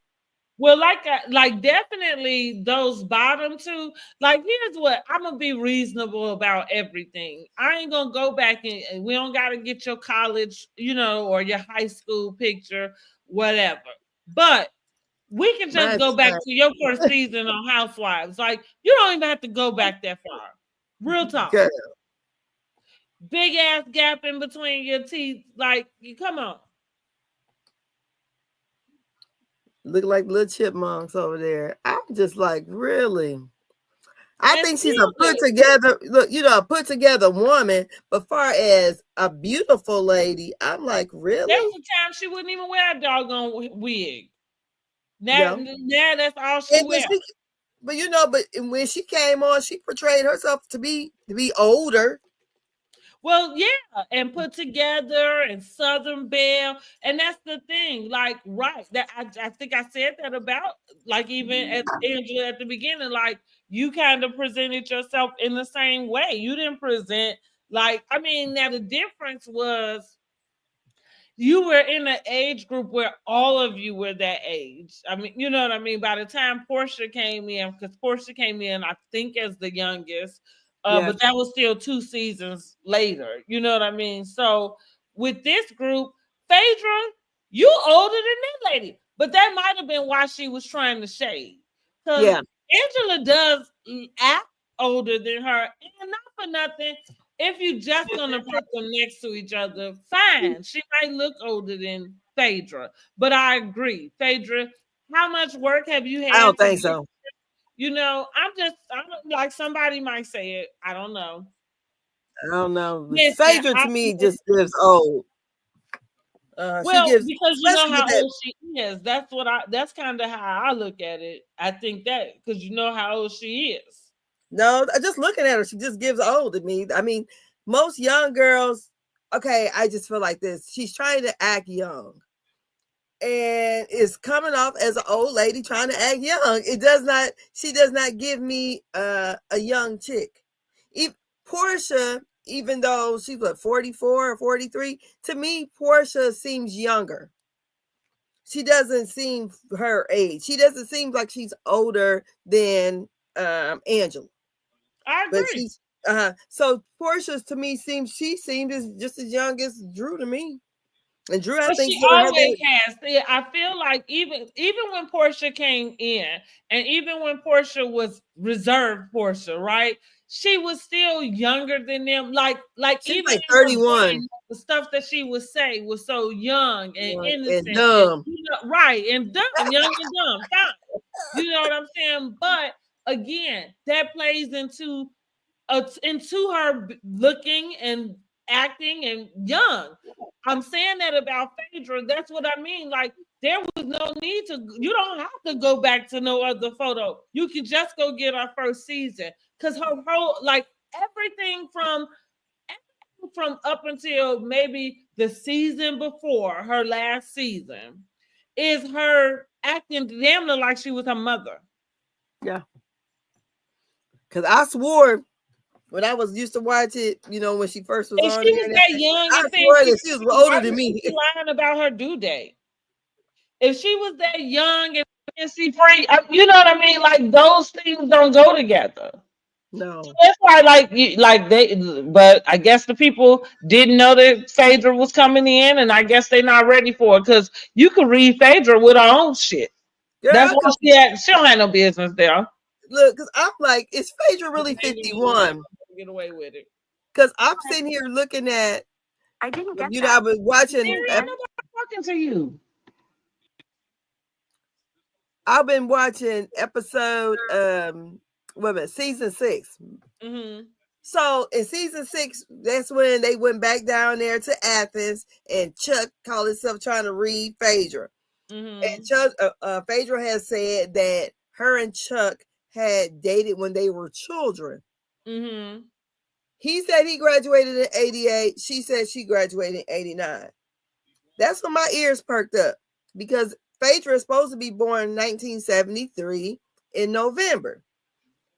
Well, like definitely those bottom two. Like, here's what I'm gonna be reasonable about everything. I ain't gonna go back and we don't gotta get your college, or your high school picture, whatever. But we can just go back to your first season on Housewives. Like, you don't even have to go back that far. Real talk. Girl. Big ass gap in between your teeth. Like, come on. Look like little chipmunks over there. I'm just like, really? I think she's a put together, a put together woman. But far as a beautiful lady, I'm like, really? There was a time she wouldn't even wear a doggone wig. Now that's all she wears. But when she came on, she portrayed herself to be older. Well, yeah, and put together and Southern Belle, and that's the thing. Like, right, that I think I said that about, like, even as Angela at the beginning, like, you kind of presented yourself in the same way. You didn't present now the difference was you were in an age group where all of you were that age. I mean, you know what I mean? By the time Portia came in, because Portia came in, I think, as the youngest. But that was still 2 seasons later. You know what I mean? So with this group, Phaedra, you older than that lady. But that might have been why she was trying to shade. Because Angela does act older than her. And not for nothing, if you just gonna put them next to each other, fine. She might look older than Phaedra, but I agree, Phaedra. How much work have you had? I don't think so. You know, I'm like, somebody might say it. I don't know. I don't know. Phaedra to me just gives old. Well, she gives, because you know how old she is. That's kind of how I look at it. I think that because you know how old she is. No, just looking at her, she just gives old to me. I mean, most young girls, okay, I just feel like this. She's trying to act young. And is coming off as an old lady trying to act young. She does not give me a young chick. Portia, even though she's 44 or 43, to me, Portia seems younger. She doesn't seem her age. She doesn't seem like she's older than Angela. I agree. But she's so Portia to me seemed just as young as Drew to me. And Drew, I think she always has. I feel like even when Portia came in, and even when Portia was reserved Portia, right? She was still younger than them. Like she's even like 31. The stuff that she would say was so young and innocent, and dumb, right? And dumb, young and dumb. You know what I'm saying? But again, that plays into her looking and acting and young. I'm saying that about Phaedra. That's what I mean. Like, there was no need to, you don't have to go back to no other photo. You can just go get our first season. Because her whole, like, everything from up until maybe the season before, her last season, is her acting damn near like she was her mother. Yeah. Because I swore when I was used to watch it, you know, when she first was on, she was that young. I swore that she was older than me. Lying about her due date. If she was that young and fancy free, you know what I mean? Like, those things don't go together. No, so that's why, but I guess the people didn't know that Phaedra was coming in, and I guess they're not ready for it because you could read Phaedra with her own shit. Girl, that's why she don't have no business there. Look, because I'm like, is Phaedra really 51? Get away with it. Because I'm sitting here looking at, I didn't get you know, I was watching. Nobody talking to you. I've been watching episode, season 6. Mm-hmm. So in season 6, that's when they went back down there to Athens, and Chuck called himself trying to read Phaedra. Mm-hmm. And Chuck, Phaedra has said that her and Chuck had dated when they were children. Mm-hmm. He said he graduated in 88. She said she graduated in 89. That's when my ears perked up, because Phaedra is supposed to be born in 1973 in November.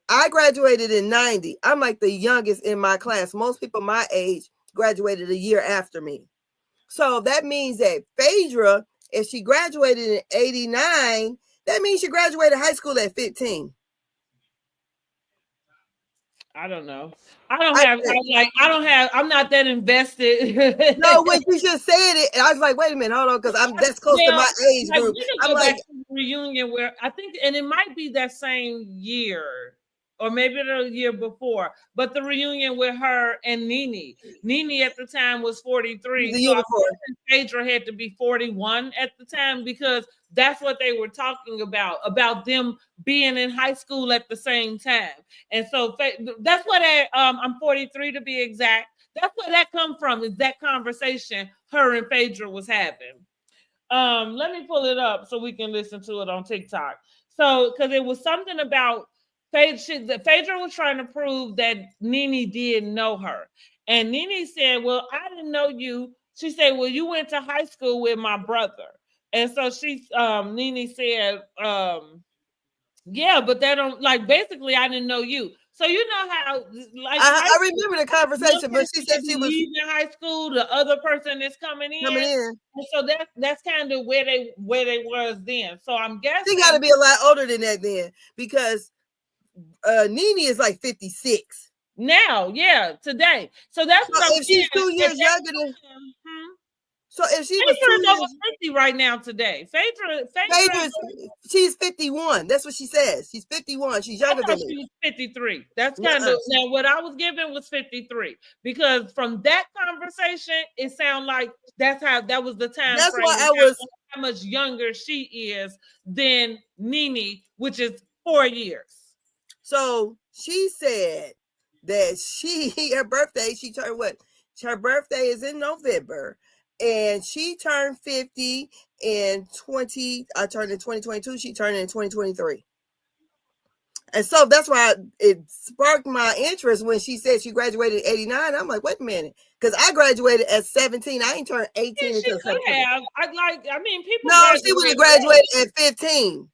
I graduated in 90. I'm like the youngest in my class. Most people my age graduated a year after me. So that means that Phaedra, if she graduated in 89, that means she graduated high school at 15. I don't know. I'm not that invested. No, when you just said it, I was like, wait a minute, hold on, because that's close to my age group. I'm like, back to the reunion where I think, and it might be that same year, or maybe the year before, but the reunion with her and Nene. Nene at the time was 43. So Phaedra had to be 41 at the time, because that's what they were talking about them being in high school at the same time. And so that's what I'm 43 to be exact. That's where that come from, is that conversation her and Phaedra was having. Let me pull it up so we can listen to it on TikTok. So, because it was something about Phaedra was trying to prove that Nene did know her. And Nene said, well, I didn't know you. She said, well, you went to high school with my brother. And so Nene said, yeah, but they don't, like, basically, I didn't know you. So you know how, like, I remember the conversation, but she said she was in high school. The other person is coming in. And so that's kind of where they was then. So I'm guessing she got to be a lot older than that then, because Nene is like 56 now. Yeah, today. So that's what I'm if she's 2 years younger than. So if she was Phaedra is over 50 right now today. Phaedra, she's 51. That's what she says. She's 51. She's younger than me. She was 53. That's kind of now what I was given was 53 because from that conversation, it sounded like that was the time. That's frame. why I was how much younger she is than Nene, which is 4 years. So she said that her birthday, she turned what? Her birthday is in November. And she turned 50 in I turned in 2022. She turned in 2023. And so that's why it sparked my interest when she said she graduated in 89. I'm like, wait a minute. Because I graduated at 17. I ain't turned 18 until September. People. No, she would have graduated at 15.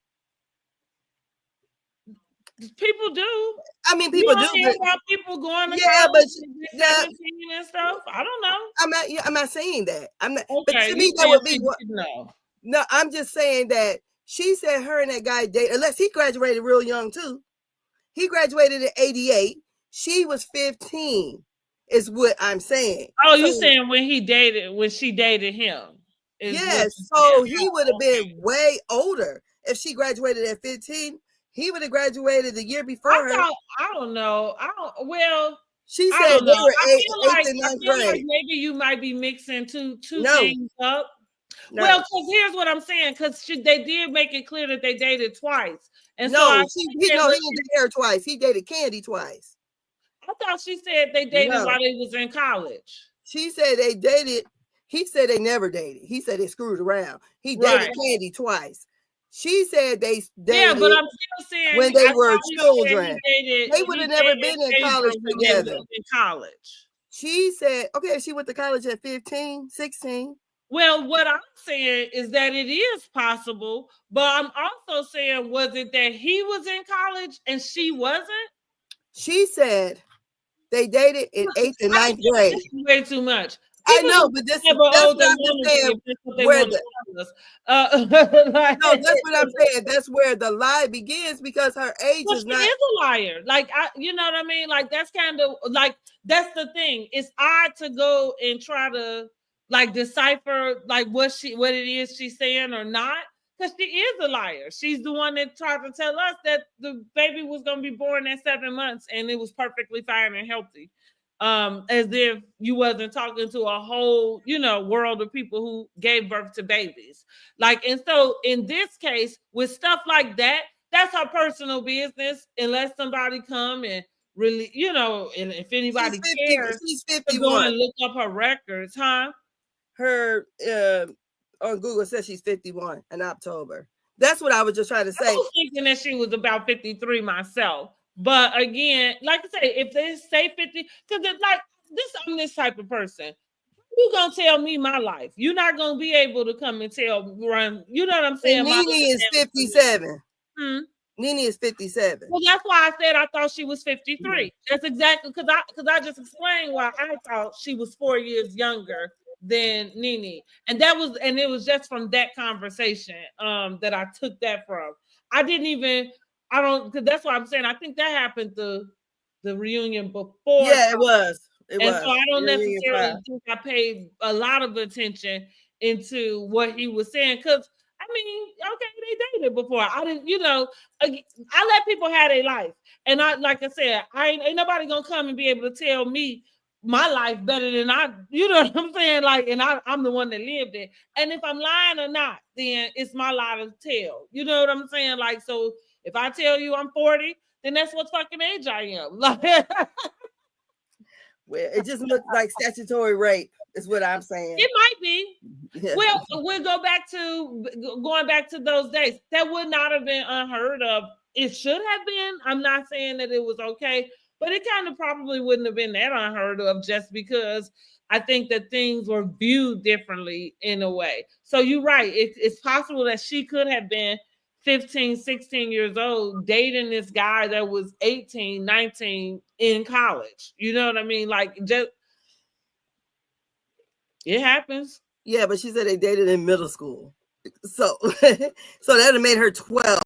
People do. I mean, people do. About people going to college and stuff. I don't know. I'm not saying that. I'm not. Okay, but to me, that would be no. I'm just saying that she said her and that guy dated. Unless he graduated real young too. He graduated in 88. She was 15. Is what I'm saying. Oh, you saying when she dated him? Yes. So he would have been way older if she graduated at 15. He would have graduated the year before her. I don't know. She said they were eighth and ninth grade. Like maybe you might be mixing two things up. No. Well, because here's what I'm saying, because they did make it clear that they dated twice. And he didn't date her twice. He dated Candy twice. I thought she said they dated while they was in college. She said they dated. He said they never dated. He said they screwed around. He dated Candy twice. She said they dated. Yeah, but I'm still saying when they were children, they would have never been in college together. In college, she said, "Okay, she went to college at 15, 16." Well, what I'm saying is that it is possible, but I'm also saying, was it that he was in college and she wasn't? She said they dated in 8th and 9th grade. Way too much. I know, but that's what I'm saying. That's what I'm saying. That's where the lie begins because her age is not. She is a liar. Like you know what I mean? Like that's kind of like that's the thing. It's odd to go and try to like decipher like what it is she's saying or not, because she is a liar. She's the one that tried to tell us that the baby was going to be born at 7 months and it was perfectly fine and healthy. As if you wasn't talking to a whole, world of people who gave birth to babies. Like, and so in this case, with stuff like that, that's her personal business, unless somebody come and really, and if anybody cares, she's 51. To go and look up her records, huh? Her on Google says she's 51 in October. That's what I was just trying to say. I was thinking that she was about 53 myself. But again, like I say, if they say 50, because it's like I'm this type of person. You're gonna tell me my life. You're not gonna be able to come and run. You know what I'm saying? Nene is 57. Nene is 57. Well, that's why I said I thought she was 53. That's exactly because I just explained why I thought she was 4 years younger than Nene, and it was just from that conversation that I took that from. Because that's why I'm saying I think that happened the reunion before. Yeah, it was. So I don't necessarily think I paid a lot of attention into what he was saying, because I mean, okay, they dated before. I didn't, I let people have their life, and like I said, ain't nobody gonna come and be able to tell me my life better than you know what I'm saying? Like, and I'm the one that lived it. And if I'm lying or not, then it's my lie to tell. You know what I'm saying? Like, so if I tell you I'm 40, then that's what fucking age I am. Like, well, it just looks like statutory rape is what I'm saying. It might be. Yeah. Well, we'll going back to those days. That would not have been unheard of. It should have been. I'm not saying that it was okay, but it kind of probably wouldn't have been that unheard of, just because I think that things were viewed differently in a way. So you're right. It's possible that she could have been 15, 16 years old dating this guy that was 18, 19 in college. You know what I mean? Like, just it happens. Yeah, but she said they dated in middle school. So that made her 12.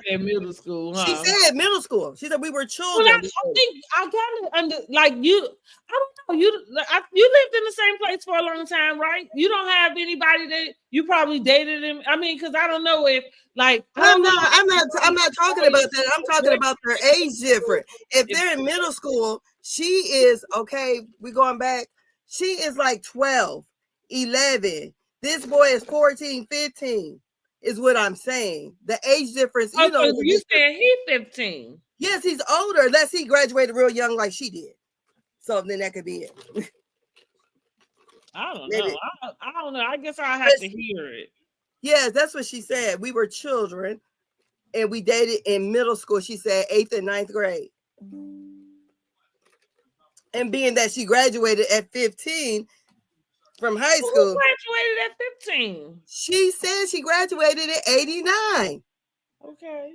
In middle school, huh? She said middle school. She said we were children. Well, I think I kind of like you. I don't know. You lived in the same place for a long time, right? You don't have anybody that you probably dated him. I mean, because I don't know if like I'm not talking about that. I'm talking about their age difference. If they're in middle school, she is okay. We're going back. She is like 12, 11. This boy is 14, 15. Is what I'm saying. The age difference. You know, you saying he's 15. Yes, he's older. Unless he graduated real young, like she did. So then that could be it. I don't know. I don't know. I guess I have to hear it. Yes, that's what she said. We were children, and we dated in middle school. She said 8th and 9th grade. And being that she graduated at 15 from high school. Who graduated at 15? She said she graduated at 89. Okay.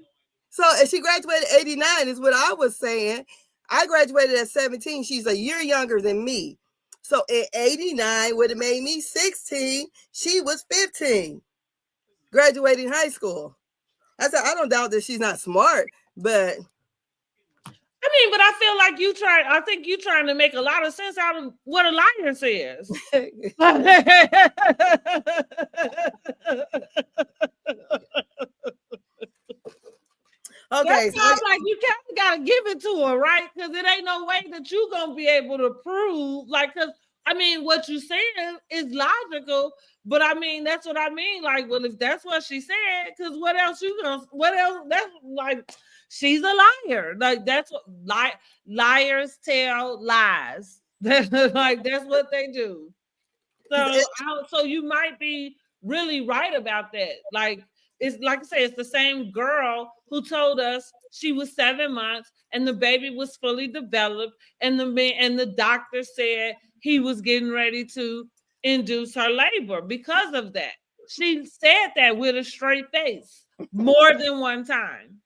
So if she graduated at 89 is what I was saying. I graduated at 17. She's a year younger than me. So at 89 would have made me 16. She was 15. Graduating high school. I said, I don't doubt that she's not smart, but I mean, but I feel like I think you're trying to make a lot of sense out of what a liar says. Okay, that sounds like you kind of gotta give it to her, right? Because it ain't no way that you're gonna be able to prove, like, because I mean, what you saying is logical, but I mean, that's what I mean. Like, well, if that's what she said, because what else? That's like, she's a liar. Like, that's what liars tell lies. Like, that's what they do. So you might be really right about that. Like, it's like I say, it's the same girl who told us she was 7 months and the baby was fully developed, and the doctor said he was getting ready to induce her labor because of that. She said that with a straight face more than one time.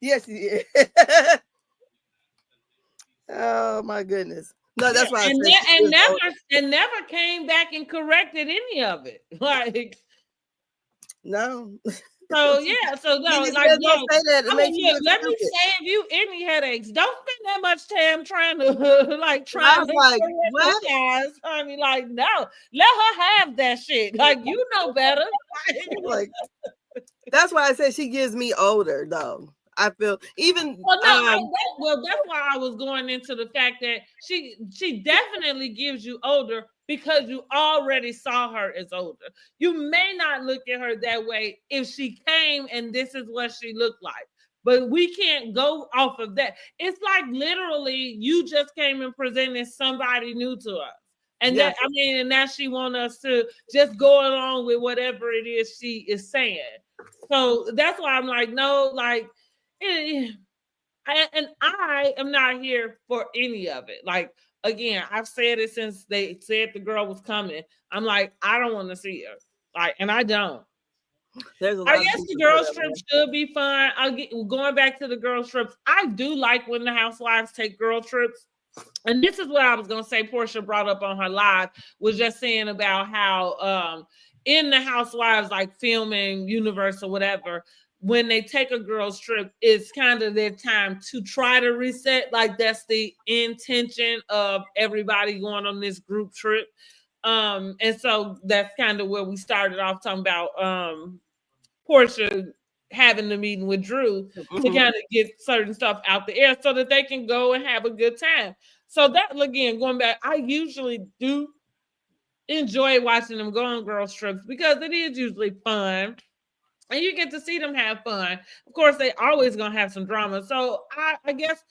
Yes, she did. Oh my goodness. No, that's why and never came back and corrected any of it. Like, no. So yeah, so no, like no. Let me save you any headaches. Don't spend that much time trying to what? I mean, like, no, let her have that shit. Like, you know better. Like, that's why I said she gives me older though. I feel even that's why I was going into the fact that she definitely gives you older because you already saw her as older. You may not look at her that way if she came and this is what she looked like, but we can't go off of that. It's like literally you just came and presented somebody new to us. And yes. And now she wants us to just go along with whatever it is she is saying. So that's why I'm like, no, like, and I am not here for any of it. Like, again, I've said it since they said the girl was coming. I'm like, I don't want to see her. Like, and I don't. I guess the girls' trips should be fun. Going back to the girls' trips. I do like when the housewives take girl trips. And this is what I was going to say. Portia brought up on her live, was just saying about how in the housewives, like filming Universe or whatever, when they take a girl's trip, it's kind of their time to try to reset. Like, that's the intention of everybody going on this group trip. And so that's kind of where we started off talking about Portia having the meeting with Drew to kind of get certain stuff out the air so that they can go and have a good time. So that, again, going back, I usually do enjoy watching them go on girls trips because it is usually fun. And you get to see them have fun. Of course, they always going to have some drama. So I guess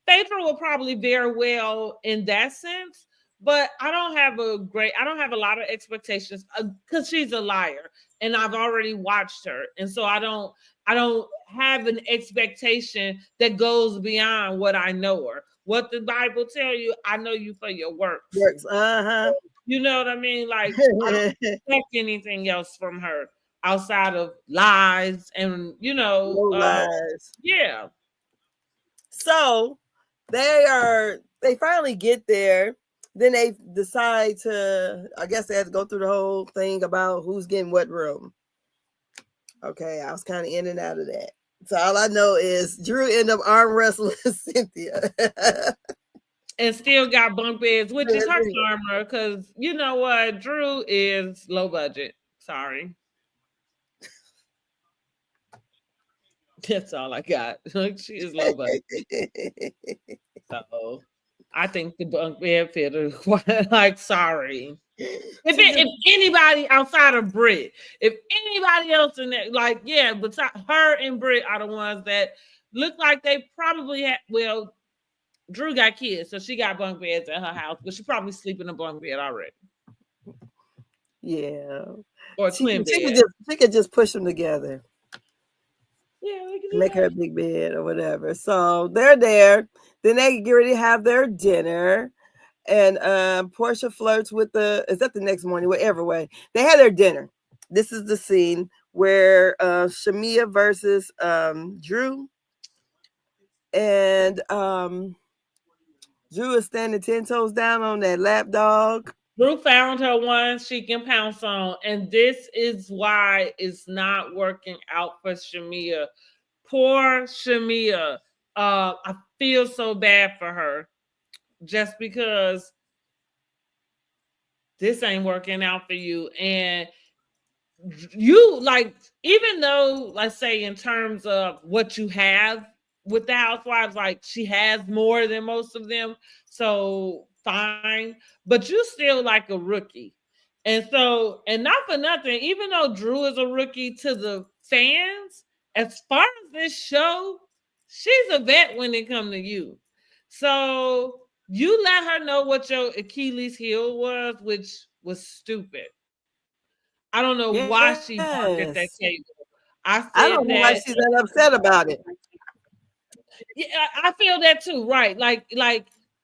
Phaedra will probably very well in that sense. But I don't have a lot of expectations because she's a liar. And I've already watched her. And so I don't have an expectation that goes beyond what I know her. What the Bible tell you, I know you for your works. You know what I mean? Like, I don't expect anything else from her outside of lies and, lies. Yeah. So they finally get there then they decide to, I guess they had to go through the whole thing about who's getting what room. Okay, I was kind of in and out of that. So all I know is Drew ended up arm wrestling Cynthia. And still got bunk beds, which is her karma, because you know what? Drew is low budget. Sorry. That's all I got. She is low budget. So I think the bunk bed fitter, like, sorry. If anybody outside of Britt, if anybody else in there, like, yeah, but her and Britt are the ones that look like they probably had, well, Drew got kids, so she got bunk beds at her house, but she probably sleep in a bunk bed already. Yeah. Or twin bed. She could just push them together. Yeah, we can make her a big bed or whatever. So they're there. Then they get ready to have their dinner. And Portia flirts with is that the next morning? Whatever way. They had their dinner. This is the scene where Shamia versus Drew. And Drew is standing 10 toes down on that lap dog. Drew found her one she can pounce on, and this is why it's not working out for Shamia. Poor Shamia. I feel so bad for her, just because this ain't working out for you. And you, like, even though, let's say, in terms of what you have with the housewives, like, she has more than most of them, so fine, but you still like a rookie. And so, and not for nothing, even though Drew is a rookie to the fans, as far as this show, she's a vet when it comes to you. So you let her know what your Achilles heel was, which was stupid. I don't know why she barked at that table. I don't know why she's that upset about it. Yeah, I feel that too. Right. Like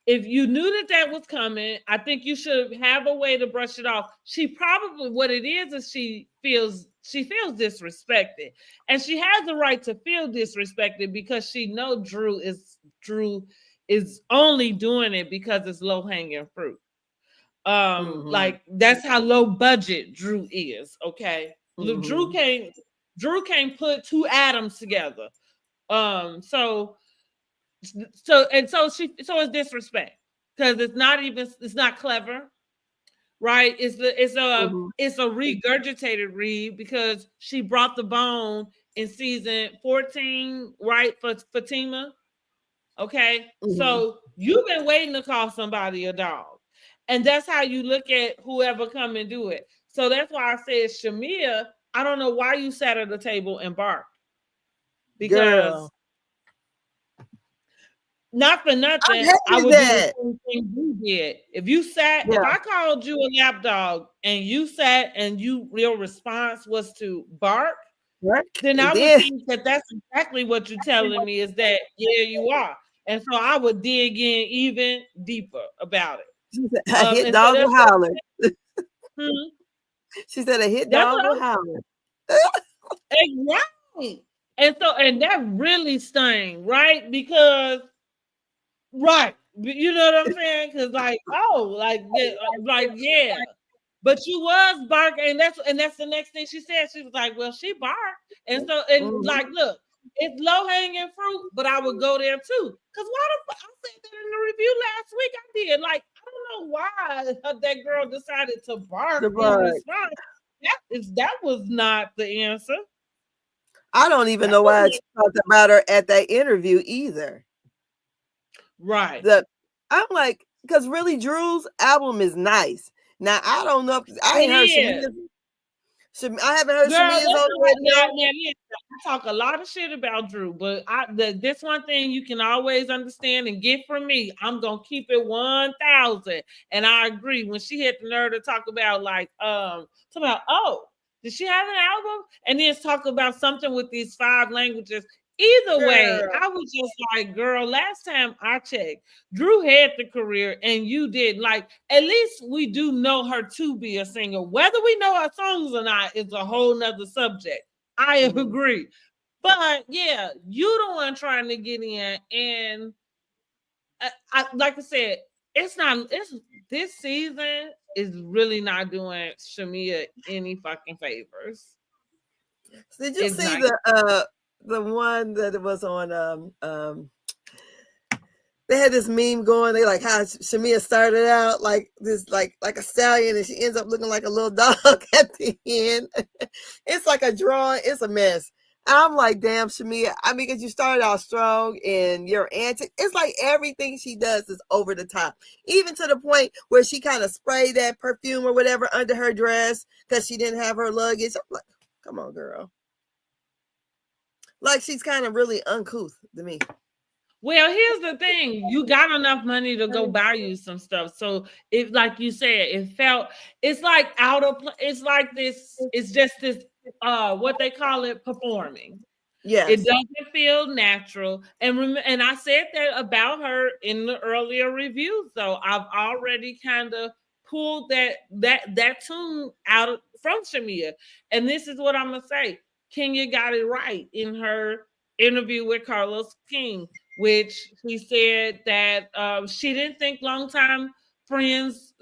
if you knew that was coming, I think you should have a way to brush it off. She probably, what it is she feels disrespected. And she has the right to feel disrespected because she knows Drew is only doing it because it's low-hanging fruit. Like, that's how low budget Drew is. Okay. Drew can't put two atoms together. So it's disrespect, because it's not clever, right? It's a regurgitated read, because she brought the bone in season 14, right, for Fatima. Okay. So you've been waiting to call somebody a dog, and that's how you look at whoever come and do it. So that's why I said, Shamia, I don't know why you sat at the table and barked, because not for nothing, I would do the same thing you did. If I called you a lapdog and you sat and your response was to bark, then I would think that that's exactly what you're telling me, is that, yeah, you are. And so I would dig in even deeper about it. A hit dog will holler. She said a hit dog will holler. Exactly. And that really stung, right? Because, right, you know what I'm saying? Because, like, yeah. But you was barking, and that's the next thing she said. She was like, well, she barked. And so, like, look, it's low-hanging fruit, but I would go there too. Because I said that in the review last week. I did. Like, I don't know why that girl decided to bark in response. That was not the answer. I don't even know why she talked about her at that interview either. Right. I'm like, because really, Drew's album is nice. Now, I don't know if I ain't heard Shamia's. I haven't heard Shamia's on radio. I talk a lot of shit about Drew, but this one thing you can always understand and get from me, I'm gonna keep it 1,000. And I agree. When she hit the nerve to talk about, like, did she have an album? And then talk about something with these 5 languages. Either way, I was just like, girl, last time I checked, Drew had the career and you did. Like, at least we do know her to be a singer. Whether we know her songs or not is a whole nother subject. I agree. But yeah, you the one trying to get in. And like I said, it's not. It's this season is really not doing Shamia any fucking favors. Did you It's see not. the one that was on they had this meme going. They like how Shamia started out like this, like a stallion, and she ends up looking like a little dog at the end. It's like a drawing. It's a mess. I'm like, damn, Shamia. I mean, because you started out strong and your antics. It's like everything she does is over the top, even to the point where she kind of sprayed that perfume or whatever under her dress because she didn't have her luggage. I'm like, come on, girl. Like she's kind of really uncouth to me. Well, here's the thing. You got enough money to go buy you some stuff. So it, like you said, it's like out of, it's like this, it's just this, what they call it, performing. Yes. It doesn't feel natural. And I said that about her in the earlier review. So I've already kind of pulled that tune out from Shamia. And this is what I'm going to say. Kenya got it right in her interview with Carlos King, which he said that she didn't think longtime friends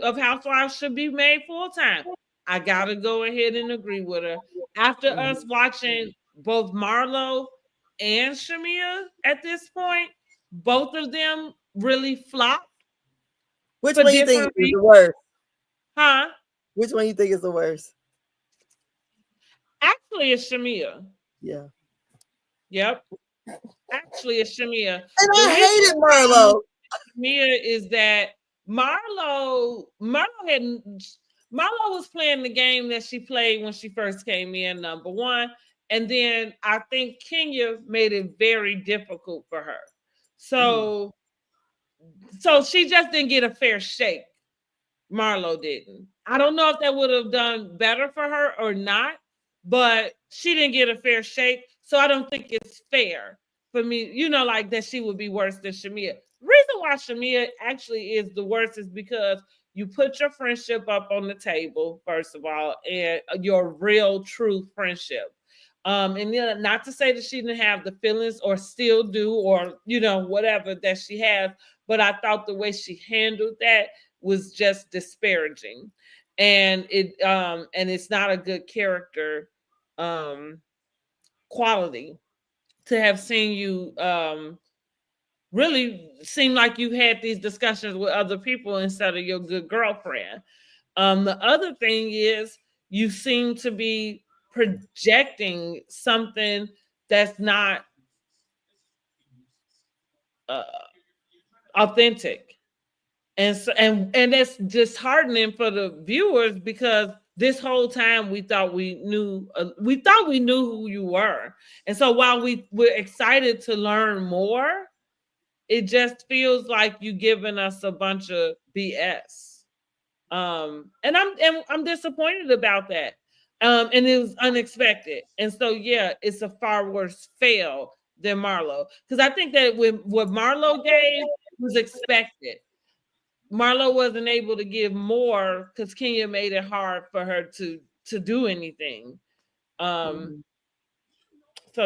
of housewives should be made full-time. I gotta go ahead and agree with her. After us watching both Marlo and Shamia at this point, both of them really flopped. Which one you think is the worst? Huh? Which one you think is the worst? Actually, it's Shamia. Yeah. Yep. Actually, it's Shamia. And I hated Marlo. Shamia is that Marlo was playing the game that she played when she first came in, number one. And then I think Kenya made it very difficult for her. So she just didn't get a fair shake. Marlo didn't. I don't know if that would have done better for her or not, but she didn't get a fair shake. So I don't think it's fair for me, like that she would be worse than Shamia. Reason why Shamia actually is the worst is because you put your friendship up on the table, first of all, and your real, true friendship. And then not to say that she didn't have the feelings or still do, or, whatever that she has, but I thought the way she handled that was just disparaging. And it's not a good character quality to have seen you really seem like you had these discussions with other people instead of your good girlfriend. The other thing is you seem to be projecting something that's not authentic. And so, and that's disheartening for the viewers, because this whole time we thought we knew who you were. And so while we're excited to learn more, it just feels like you giving us a bunch of BS. And I'm disappointed about that. And it was unexpected. And so yeah, it's a far worse fail than Marlo. Because I think that what Marlo gave was expected. Marlo wasn't able to give more because Kenya made it hard for her to do anything. So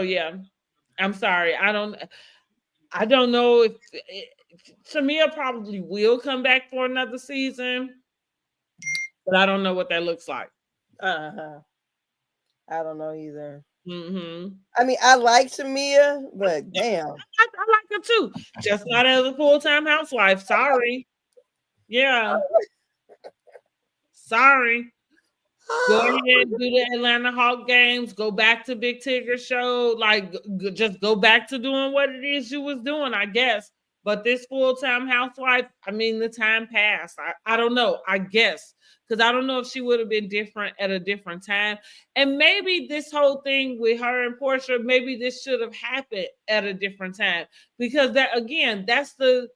yeah, I'm sorry. I don't know if Shamia probably will come back for another season, but I don't know what that looks like. I don't know either. Mm-hmm. I mean, I like Shamia, but damn, I like her too. Just not as a full-time housewife. Sorry. Yeah. Sorry. Go ahead and do the Atlanta Hawk games. Go back to Big Tigger show. Like, just go back to doing what it is you was doing, I guess. But this full-time housewife, I mean, the time passed. I don't know. I guess. Because I don't know if she would have been different at a different time. And maybe this whole thing with her and Portia, maybe this should have happened at a different time. Because that, again, that's the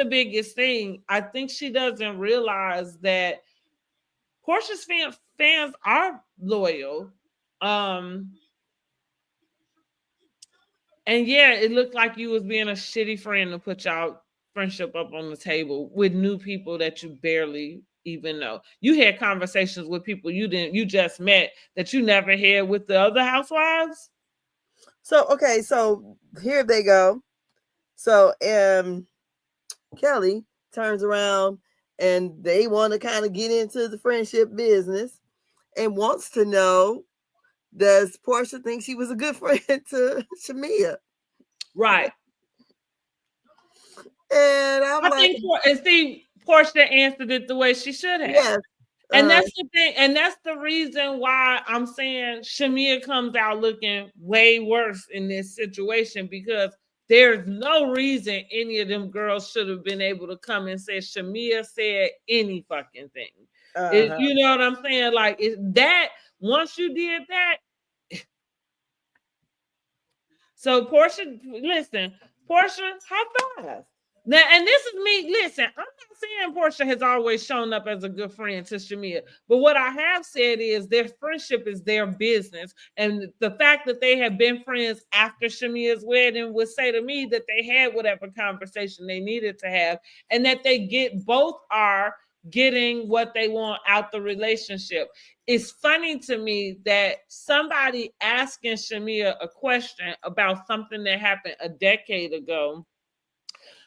biggest thing. I think she doesn't realize that Portia's fans are loyal. And yeah, it looked like you was being a shitty friend to put y'all friendship up on the table with new people that you barely even know. You had conversations with people you just met that you never had with the other housewives. So here they go. So Kelly turns around and they want to kind of get into the friendship business and wants to know, does Portia think she was a good friend to Shamia? Right. And I'm Portia answered it the way she should have. Yes. And that's the thing, and that's the reason why I'm saying Shamia comes out looking way worse in this situation, because there's no reason any of them girls should have been able to come and say Shamia said any fucking thing. You know what I'm saying? Like that, once you did that. So Portia, listen, Portia, high five. Now, and this is me. Listen, I'm not saying Portia has always shown up as a good friend to Shamia, but what I have said is their friendship is their business, and the fact that they have been friends after Shamia's wedding would say to me that they had whatever conversation they needed to have, and that they both are getting what they want out the relationship. It's funny to me that somebody asking Shamia a question about something that happened a decade ago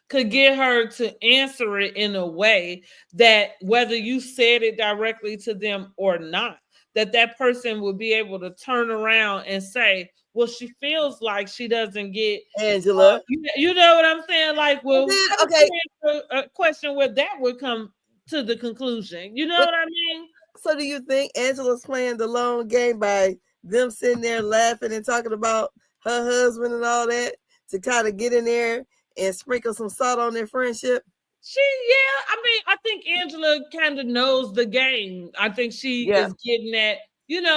could get her to answer it in a way that, whether you said it directly to them or not, that person will be able to turn around and say, well, she feels like she doesn't get Angela. You know what I'm saying? Like, well, okay, a question where that would come to the conclusion. You know what I mean? So do you think Angela's playing the long game by them sitting there laughing and talking about her husband and all that to kind of get in there and sprinkle some salt on their friendship? I think Angela kind of knows the game. I think she is getting that,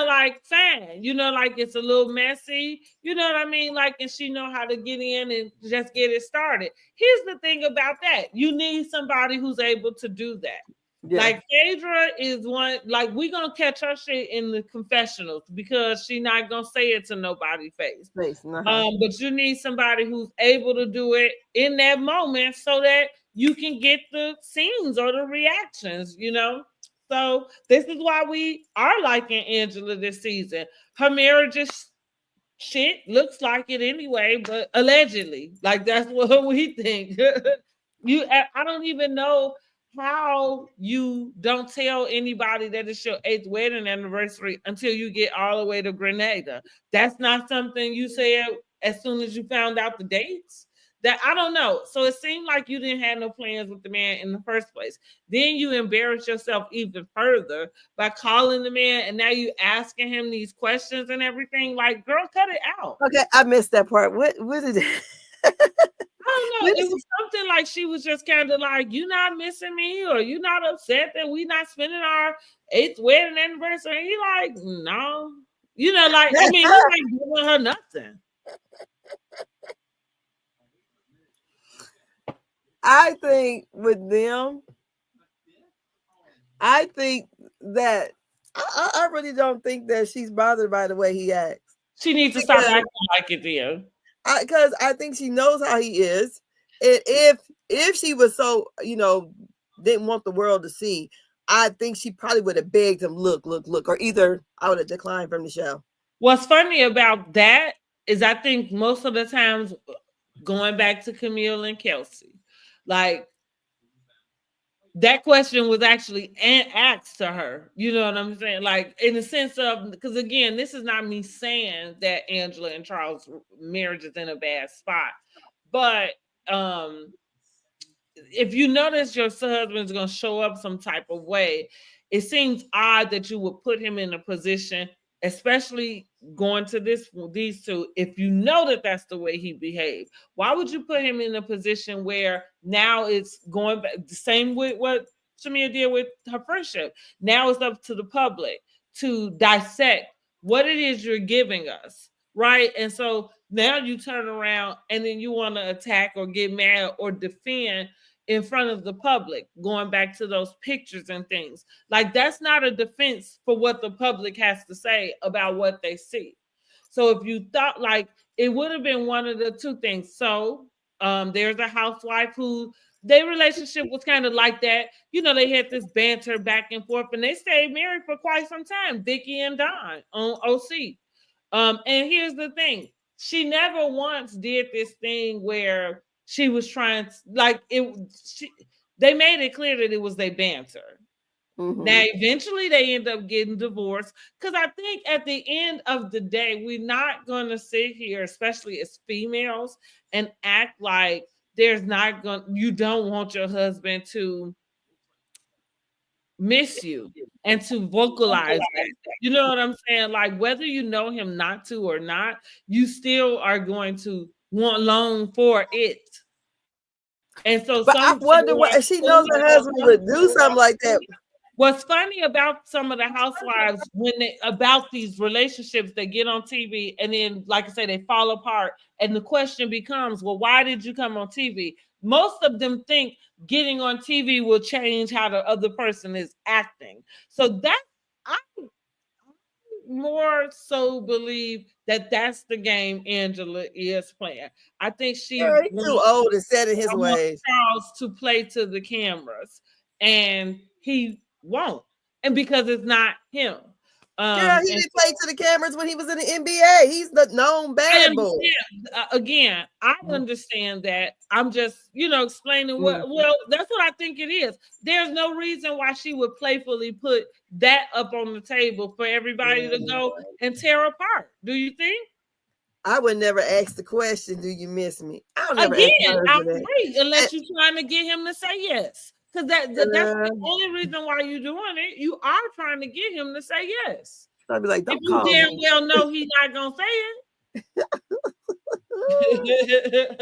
like, fine, like it's a little messy, you know what I mean? Like, and she know how to get in and just get it started. Here's the thing about that. You need somebody who's able to do that. Yeah. Like Phaedra is one, like we gonna catch her shit in the confessionals because she not gonna say it to nobody's face. But you need somebody who's able to do it in that moment so that you can get the scenes or the reactions, So this is why we are liking Angela this season. Her marriage is shit, looks like it anyway, but allegedly, like that's what we think. I don't even know how you don't tell anybody that it's your 8th wedding anniversary until you get all the way to Grenada. That's not something you said as soon as you found out the dates. That I don't know. So it seemed like you didn't have no plans with the man in the first place. Then you embarrass yourself even further by calling the man, and now you asking him these questions and everything. Like, girl, cut it out. Okay, I missed that part. What did it? I don't know. It was something like she was just kind of like, you not missing me, or you not upset that we not spending our 8th wedding anniversary. And he like, no. Like, I mean, he's like giving her nothing. I think with them, I think that I really don't think that she's bothered by the way he acts. She needs to stop acting like it, dear. Because I think she knows how he is. And if she was so, didn't want the world to see, I think she probably would have begged him, look, or either I would have declined from the show. What's funny about that is I think most of the times, going back to Camille and Kelsey, like, that question was actually asked to her. You know what I'm saying? Like, in the sense of, because again, this is not me saying that Angela and Charles' marriage is in a bad spot. But if you notice your husband's going to show up some type of way, it seems odd that you would put him in a position, especially going to these two, if you know that that's the way he behaved. Why would you put him in a position where now it's going back, the same with what Shamia did with her friendship? Now it's up to the public to dissect what it is you're giving us, right? And so now you turn around and then you want to attack or get mad or defend in front of the public, going back to those pictures and things. Like, that's not a defense for what the public has to say about what they see. So if you thought, like, it would have been one of the two things. So there's a housewife who their relationship was kind of like that. They had this banter back and forth, and they stayed married for quite some time, Vicky and Don on OC. And here's the thing. She never once did this thing where she was trying to, like, they made it clear that it was their banter. Now, eventually they end up getting divorced because I think at the end of the day, we're not going to sit here, especially as females, and act like you don't want your husband to miss you and to vocalize that. You know what I'm saying? Like, whether you know him not to or not, you still are going to long for it. And so, but I wonder why she knows her husband would do something like that. What's funny about some of the housewives about these relationships, they get on TV and then, like I say, they fall apart. And the question becomes, well, why did you come on TV? Most of them think getting on TV will change how the other person is acting. So I more so believe that that's the game Angela is playing. I think she's too old and set in his ways. Charles to play to the cameras, and he won't, and because it's not him. Girl, he didn't play to the cameras when he was in the NBA. He's the known bad boy. Again, I understand that. I'm just, explaining what. Well, that's what I think it is. There's no reason why she would playfully put that up on the table for everybody to go and tear apart. Do you think? I would never ask the question, "Do you miss me?" I agree, unless you're trying to get him to say yes. Because that's the only reason why you're doing it. You are trying to get him to say yes. I'd be like, if you damn well know he's not gonna say it.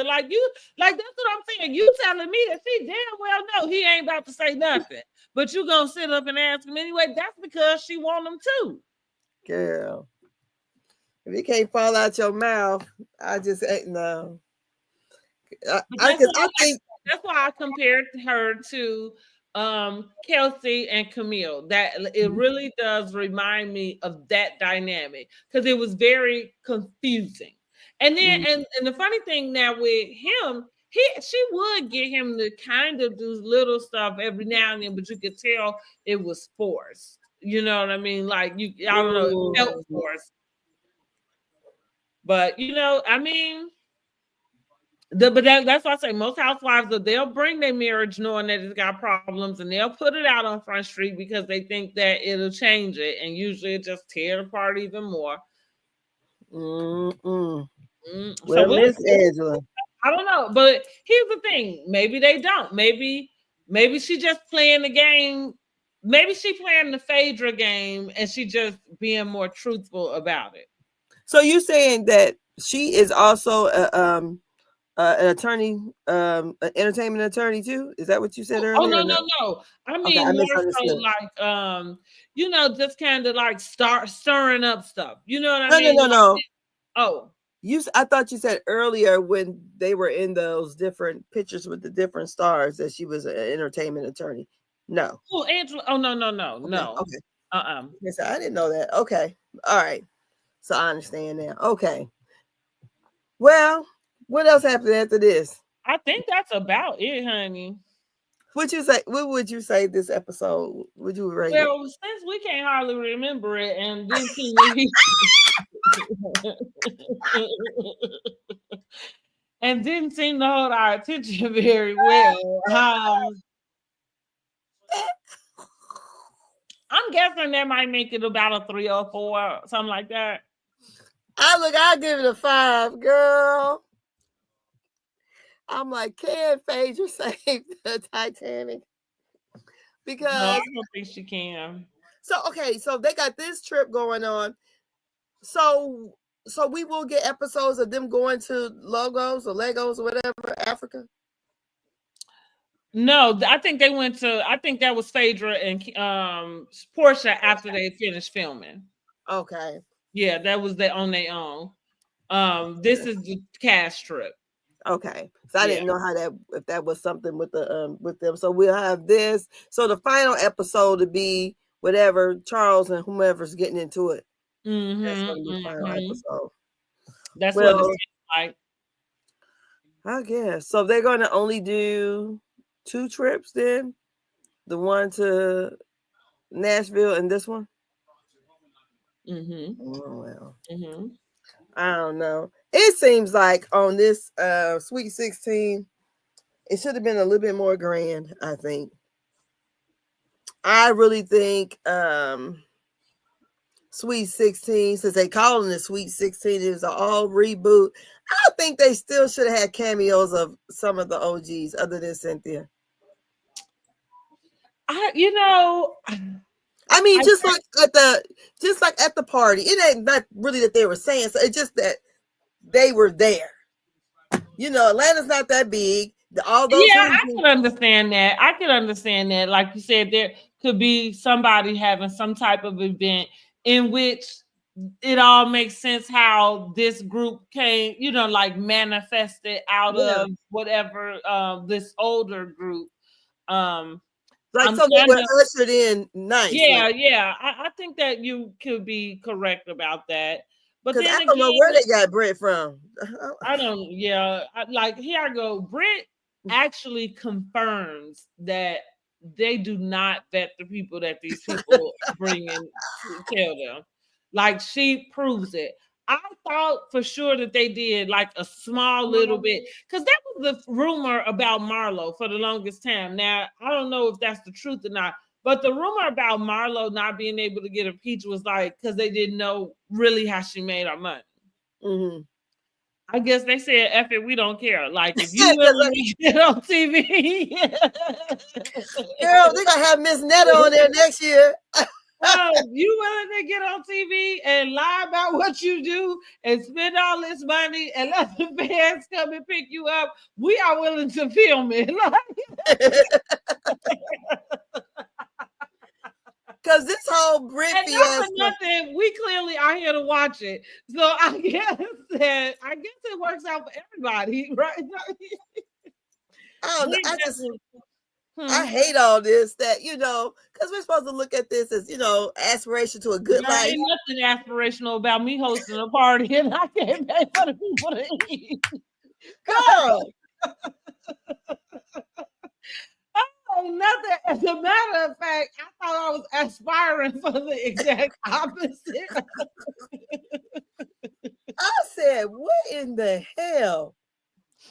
like that's what I'm saying. You telling me that she damn well know he ain't about to say nothing, but you gonna sit up and ask him anyway. That's because she want him to. Girl, if it can't fall out your mouth, I just ain't no. I think. That's why I compared her to Kelsey and Camille. That it really does remind me of that dynamic because it was very confusing. And then and the funny thing now with him, she would get him to kind of do little stuff every now and then, but you could tell it was forced. You know what I mean? Like I don't know, it felt forced. But I mean. But that's why I say most housewives, they'll bring their marriage knowing that it's got problems and they'll put it out on Front Street because they think that it'll change it, and usually it just tear it apart even more. Well, Miss Angela, I don't know, but here's the thing: maybe they don't. Maybe she just playing the game. Maybe she playing the Phaedra game, and she just being more truthful about it. So you saying that she is also an attorney, an entertainment attorney too? Is that what you said earlier? Oh no. I mean, more so like just kind of like stirring up stuff. You know what I mean? No. Oh, I thought you said earlier when they were in those different pictures with the different stars that she was an entertainment attorney. No. Oh, Angela. Oh no. Okay. Yes, I didn't know that. Okay. All right. So I understand now. Okay. Well. What else happened after this? I think that's about it, honey. What would you say this episode? Would you rate it? Well, since we can't hardly remember it and didn't seem and didn't seem to hold our attention very well. I'm guessing that might make it about a 3 or 4, something like that. I'll give it a 5, girl. I'm like, can Phaedra save the Titanic? Because no, I don't think she can. So they got this trip going on. So we will get episodes of them going to Legos or whatever, Africa. No, I think they went to. I think that was Phaedra and Portia after they finished filming. Okay. Yeah, that was on their own. This is the cast trip. Okay, so I didn't know if that was something with them. So we'll have this. So the final episode to be whatever Charles and whomever's getting into it. That's going to be the final episode. That's what it seems like. I guess so. They're going to only do 2 trips then. The one to Nashville and this one. Oh well. I don't know. It seems like on this Sweet 16, It should have been a little bit more grand, I think. I really think Sweet 16, since they calling it Sweet 16, it was an all reboot. I think they still should have had cameos of some of the OGs other than Cynthia. I mean, just like at the party, it ain't not really that they were saying. So it's just that they were there. Atlanta's not that big. I can understand that. I can understand that. Like you said, there could be somebody having some type of event in which it all makes sense how this group came, like manifested out of whatever this older group. Like so they were ushered in nice. Yeah. I think that you could be correct about that. But then I don't know where they got Britt from. I don't. Yeah, here I go. Britt actually confirms that they do not vet the people that these people bring in to tell them. Like, she proves it. I thought for sure that they did like a small little bit, because that was the rumor about Marlo for the longest time. Now, I don't know if that's the truth or not, but the rumor about Marlo not being able to get impeached was like because they didn't know really how she made her money. Mm-hmm. I guess they said, F it, we don't care. Like, if you really get on TV. Girl, they're going to have Miss Netta on there next year. You willing to get on TV and lie about what you do and spend all this money and let the fans come and pick you up? We are willing to film it. Because this whole Brit fiasco, nothing, we clearly are here to watch it. So I guess it works out for everybody, right? I hate all this because we're supposed to look at this as, aspiration to a good life. Ain't nothing aspirational about me hosting a party and I can't pay for the people to eat. Girl. Nothing. As a matter of fact, I thought I was aspiring for the exact opposite. I said, what in the hell?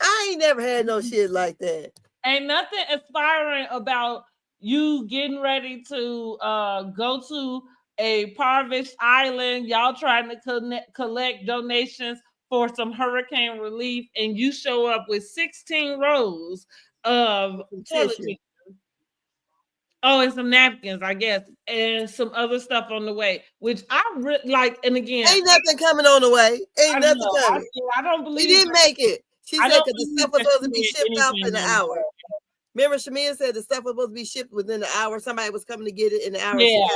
I ain't never had no shit like that. Ain't nothing aspiring about you getting ready to go to a Parvish Island. Y'all trying to collect donations for some hurricane relief, and you show up with 16 rows of toilet paper. Oh, and some napkins, I guess, and some other stuff on the way, which I like. And again, ain't nothing coming on the way. Ain't nothing coming. I don't believe he didn't make it. She said because the stuff was supposed to be shipped out in an hour. Remember, Shamia said the stuff was supposed to be shipped within an hour. Somebody was coming to get it in an hour. Yeah,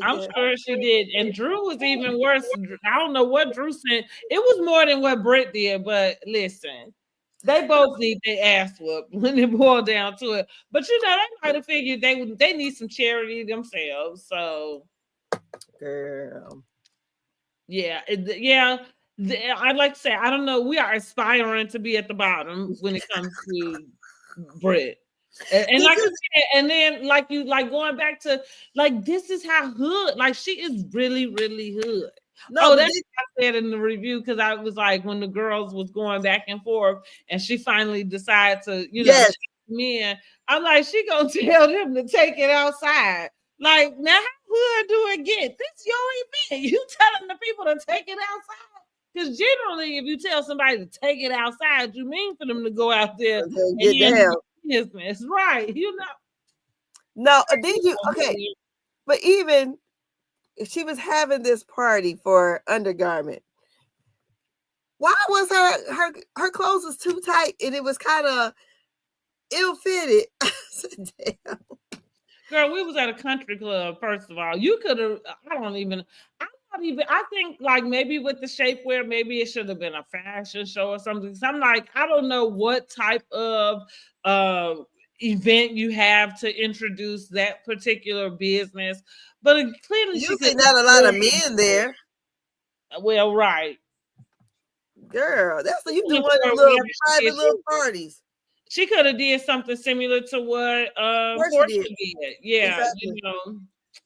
I'm sure she did. And Drew was even worse. I don't know what Drew said. It was more than what Britt did, but listen. They both need their ass whooped when it boiled down to it. But they might have figured they need some charity themselves. So, girl, I'd like to say I don't know. We are aspiring to be at the bottom when it comes to Britt. And like I said, and then like going back to this is how hood. Like, she is really, really hood. No, that's what I said in the review, because I was like, when the girls was going back and forth and she finally decided to, men, I'm like, she gonna tell them to take it outside. Like, now how hood do it get? This your event. You telling the people to take it outside? Because generally, if you tell somebody to take it outside, you mean for them to go out there and get down. Business, right? No, did you? Okay, but even if she was having this party for undergarment, why was her clothes was too tight and it was kind of ill-fitted? Damn. Girl, we was at a country club. First of all, you could have. I think like maybe with the shapewear, maybe it should have been a fashion show or something. So I'm like, I don't know what type of event you have to introduce that particular business, but clearly you see not a lot of men there. Well, right, girl, that's what you do one of the little private little parties. She could have did something similar to what Portia did. Yeah, exactly.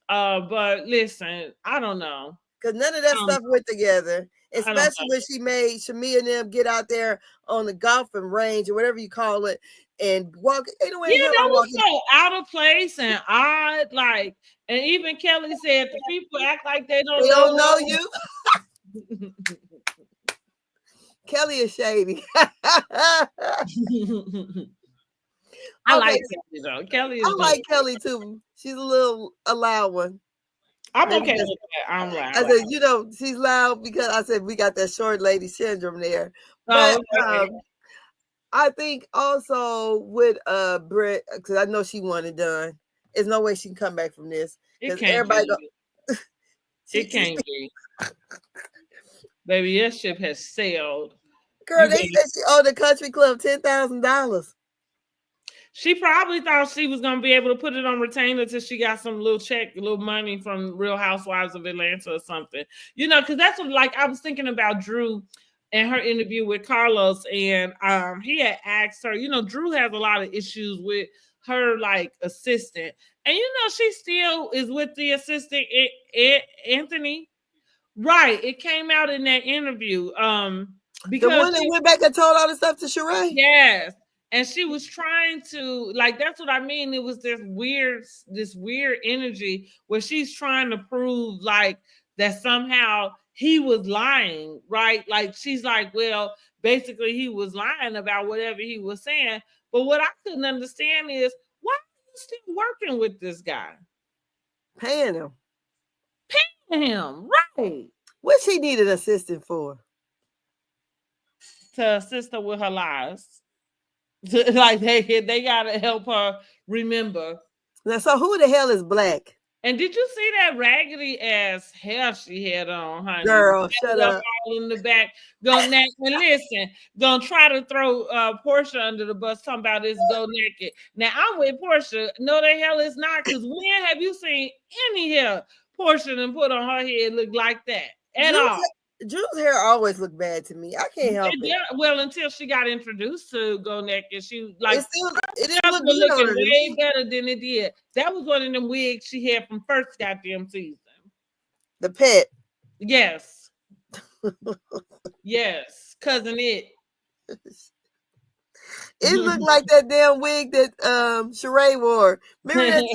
But listen, I don't know. Because none of that stuff went together. Especially when she made Shamia and them get out there on the golfing range or whatever you call it and walk. Anyway, yeah, that was so out of place and odd. Like, and even Kelly said the people act like they don't know you. Kelly is shady. I like Kelly though. Kelly is like Kelly too. She's a loud one. I'm okay with that. I'm loud. I said, she's loud because I said we got that short lady syndrome there. But I think also with Britt, because I know she wanted done. There's no way she can come back from this. It can't be. It can't be. Baby, that ship has sailed. Girl, they said she owed the country club $10,000. She probably thought she was going to be able to put it on retainer till she got some little little money from Real Housewives of Atlanta or something. Because that's what, like, I was thinking about Drew and her interview with Carlos, and he had asked her, Drew has a lot of issues with her, like, assistant. And, she still is with the assistant, Anthony. Right. It came out in that interview. Because the one that went back and told all the stuff to Sheree? Yes. And she was trying to, like, that's what I mean. It was this weird energy where she's trying to prove, like, that somehow he was lying, right? Like, she's like, well, basically he was lying about whatever he was saying. But what I couldn't understand is, why are you still working with this guy? Paying him. Right. What she need an assistant for? To assist her with her lies. Like they gotta help her remember. Now, so who the hell is Black? And did you see that raggedy ass hair she had on, honey? Girl, shut up. All in the back. Gonna try to throw Portia under the bus, talking about this go naked. Now I'm with Portia. No, the hell it's not, because when have you seen any hair Portia done put on her head look like that at all? Drew's hair always looked bad to me. I can't help it. Well, until she got introduced to Go Naked, she like it didn't look looking way better than it did. That was one of them wigs she had from first goddamn season. The pet. Yes. Yes, cousin it. It looked like that damn wig that Sheree wore. Remember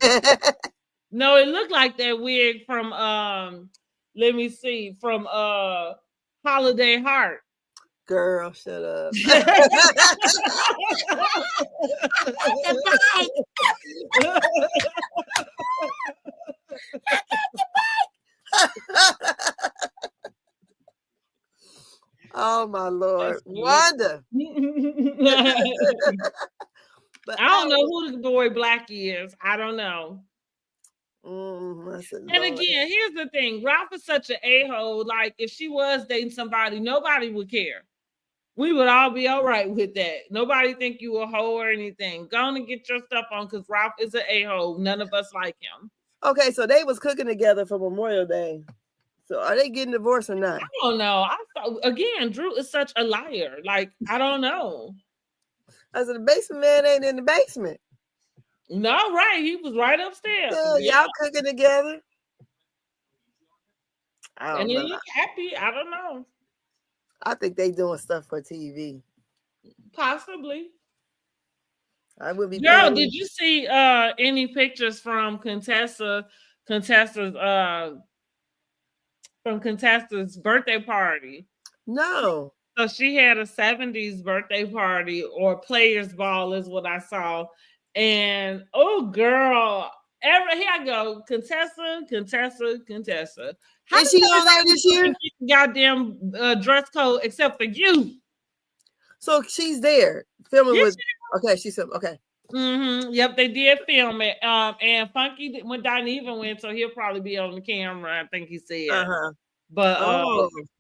that? No, it looked like that wig from let me see, from Holiday Heart. Girl, shut up. Oh my Lord. Wanda. But I don't know who the boy Black is. I don't know. And again, here's the thing. Ralph is such an a-hole. Like, if she was dating somebody, nobody would care. We would all be all right with that. Nobody think you a hoe or anything. Go on and get your stuff on, because Ralph is an a-hole. None of us like him. Okay, so they was cooking together for Memorial Day. So are they getting divorced or not? I don't know. Again, Drew is such a liar. Like, I don't know. I said, the basement man ain't in the basement. No, right. He was right upstairs. Y'all cooking together. And he look happy. I don't know. I think they doing stuff for TV. Possibly. I would be. Girl, did you see any pictures from Contessa's birthday party? No. So she had a 70s birthday party, or players ball is what I saw. And oh girl, here I go. Contessa. How is she on there this year? Goddamn dress code, except for you. So she's there filming with. Okay, she's okay. Mm-hmm. Yep, they did film it. And Funky when Don went, so he'll probably be on the camera. I think he said. But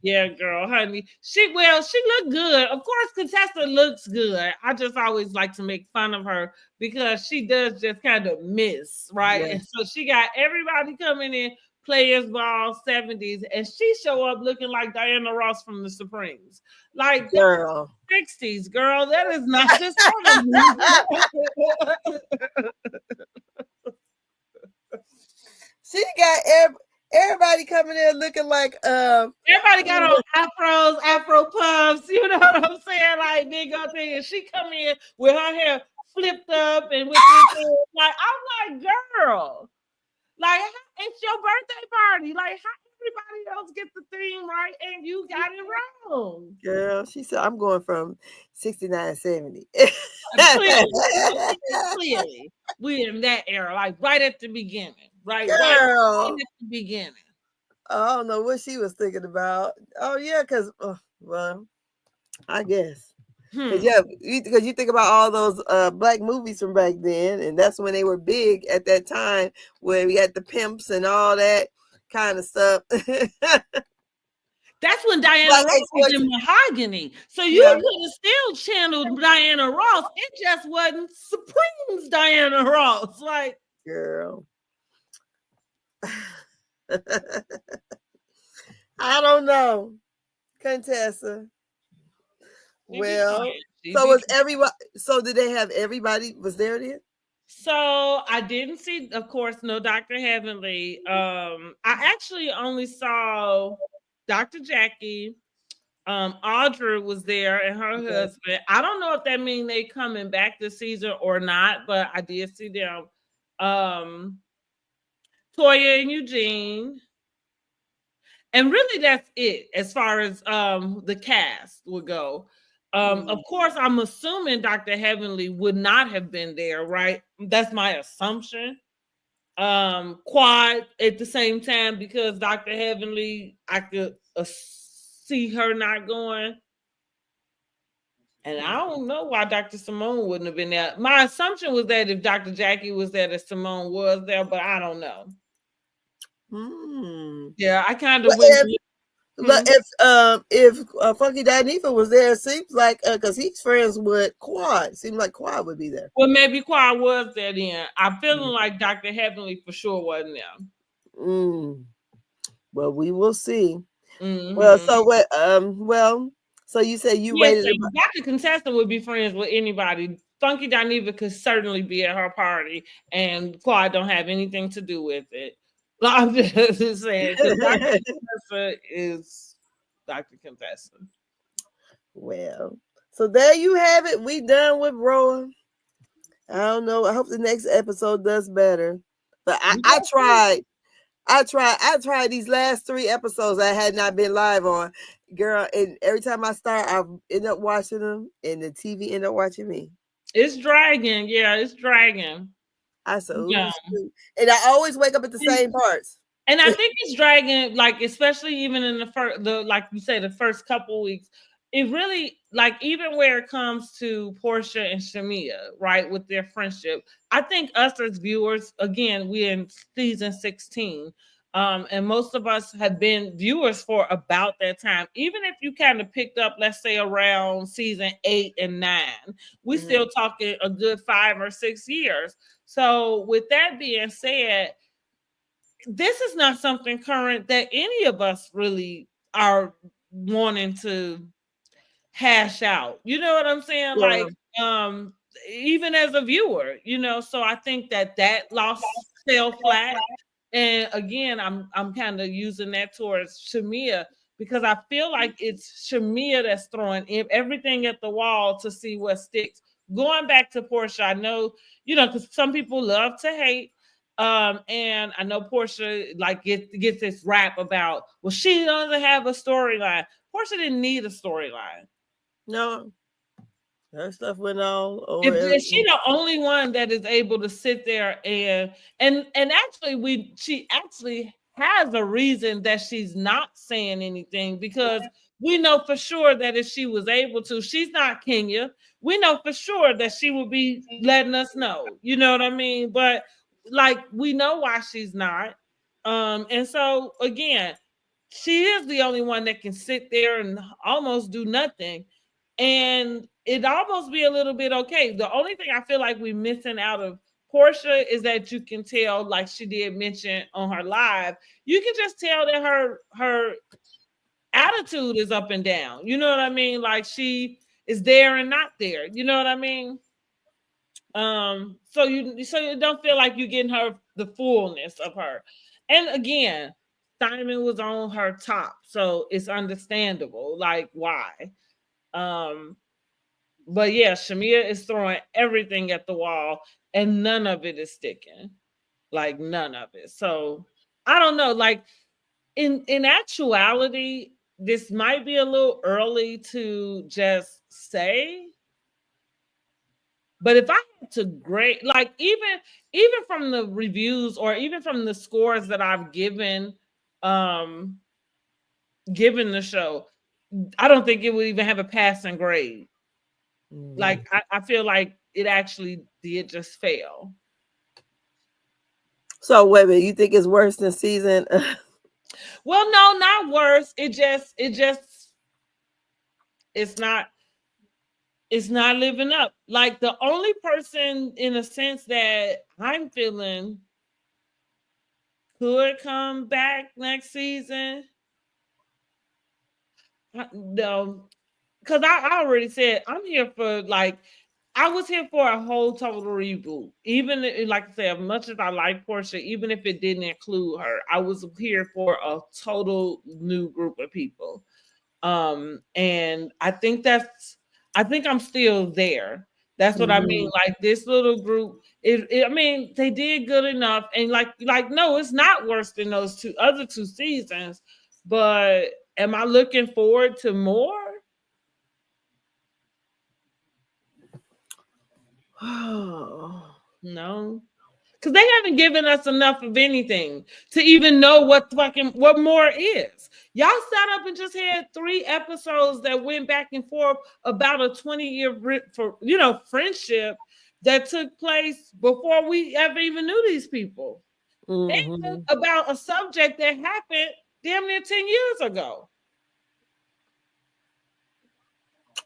yeah, girl, honey, she looked good. Of course, Contessa looks good. I just always like to make fun of her because she does just kind of miss, right? Yes. And so she got everybody coming in, players ball 70s, and she show up looking like Diana Ross from the Supremes. Like, girl, 60s, girl, that is not the 70s. She got Everybody coming in looking like everybody got on afros, afro puffs, you know what I'm saying? Like they go there and she come in with her hair flipped up and with this like I'm like, girl, like it's your birthday party. Like how everybody else get the theme right and you got it wrong. girl. She said I'm going from 69 70. Clearly, we're in that era, like right at the beginning, right at Girl. the beginning. I don't know what she was thinking about. Oh yeah, because well, I guess. Because because you think about all those black movies from back then, and that's when they were big at that time, where we had the pimps and all that kind of stuff. That's when Diana Ross was in Mahogany. So you could have still channeled Diana Ross. It just wasn't Supreme's Diana Ross. Like, girl. I don't know. Contessa. Well, so was everybody, so did they have everybody was there then? So I didn't see, of course, no Dr. Heavenly. I actually only saw Dr. Jackie. Audrey was there and her husband. I don't know if that means they coming back this season or not, but I did see them. Toya and Eugene. And really that's it as far as the cast would go. Of course, I'm assuming Dr. Heavenly would not have been there, right? That's my assumption. Quad at the same time because Dr. Heavenly, I could see her not going. And I don't know why Dr. Simone wouldn't have been there. My assumption was that if Dr. Jackie was there, that Simone was there, but I don't know. Yeah, I kind of went. But if Funky Dineva was there, it seems like because he's friends with Quad, seems like Quad would be there. Well, maybe Quad was there then. I'm feeling like Dr. Heavenly for sure wasn't there. Well, we will see. Well, so what? Well, so you said you waited. So Dr. Contessa would be friends with anybody. Funky Dineva could certainly be at her party, and Quad don't have anything to do with it. I'm just saying, because Dr. Contessa is Dr. Contessa. Well, so there you have it. We done with RHOA. I don't know. I hope the next episode does better. But I tried these last 3 episodes I had not been live on. Girl, and every time I start, I end up watching them, and the TV end up watching me. It's dragging. Yeah, it's dragging. I said, and I always wake up at the same parts. And I think it's dragging, like, especially even in the like you say, the first couple weeks. It really, like, even where it comes to Portia and Shamia, right, with their friendship, I think us as viewers, again, we're in season 16, and most of us have been viewers for about that time. Even if you kind of picked up, let's say, around season 8 and 9, we're still talking a good 5 or 6 years. So with that being said, this is not something current that any of us really are wanting to hash out. You know what I'm saying? Yeah. Like, even as a viewer, you know, so I think that loss fell flat. And again, I'm kind of using that towards Shamia because I feel like it's Shamia that's throwing everything at the wall to see what sticks. Going back to Portia, I know, you know, because some people love to hate. And I know Portia like gets this rap about, well, she doesn't have a storyline. Portia didn't need a storyline. No, her stuff went all over. If she's the only one that is able to sit there and actually she actually has a reason that she's not saying anything because we know for sure that if she was able to, she's not Kenya. We know for sure that she would be letting us know. You know what I mean? But like we know why she's not. And so again, she is the only one that can sit there and almost do nothing. And it almost be a little bit okay. The only thing I feel like we're missing out of Portia is that you can tell, like she did mention on her live, you can just tell that her attitude is up and down. You know what I mean? Like she is there and not there. You know what I mean? So you don't feel like you're getting her the fullness of her. And again, Simon was on her top, so it's understandable, like why. But yeah, Shamia is throwing everything at the wall, and none of it is sticking. Like none of it. So I don't know. Like in actuality, this might be a little early to just say. But if I had to grade, like even from the reviews or even from the scores that I've um, given the show, I don't think it would even have a passing grade. Like I feel like it actually did just fail. So wait a minute, you think it's worse than season? Well, no, not worse. It's not living up. Like the only person in a sense that I'm feeling could come back next season. No, because I already said I'm here for like I was here for a whole total reboot. Even like I said, as much as I like Portia, even if it didn't include her, I was here for a total new group of people. And I think I'm still there. That's what I mean. Like this little group, I mean, they did good enough, and like no, it's not worse than those other two seasons. But am I looking forward to more? No, because they haven't given us enough of anything to even know what more is. Y'all sat up and just had 3 episodes that went back and forth about a 20-year friendship that took place before we ever even knew these people. And about a subject that happened damn near 10 years ago.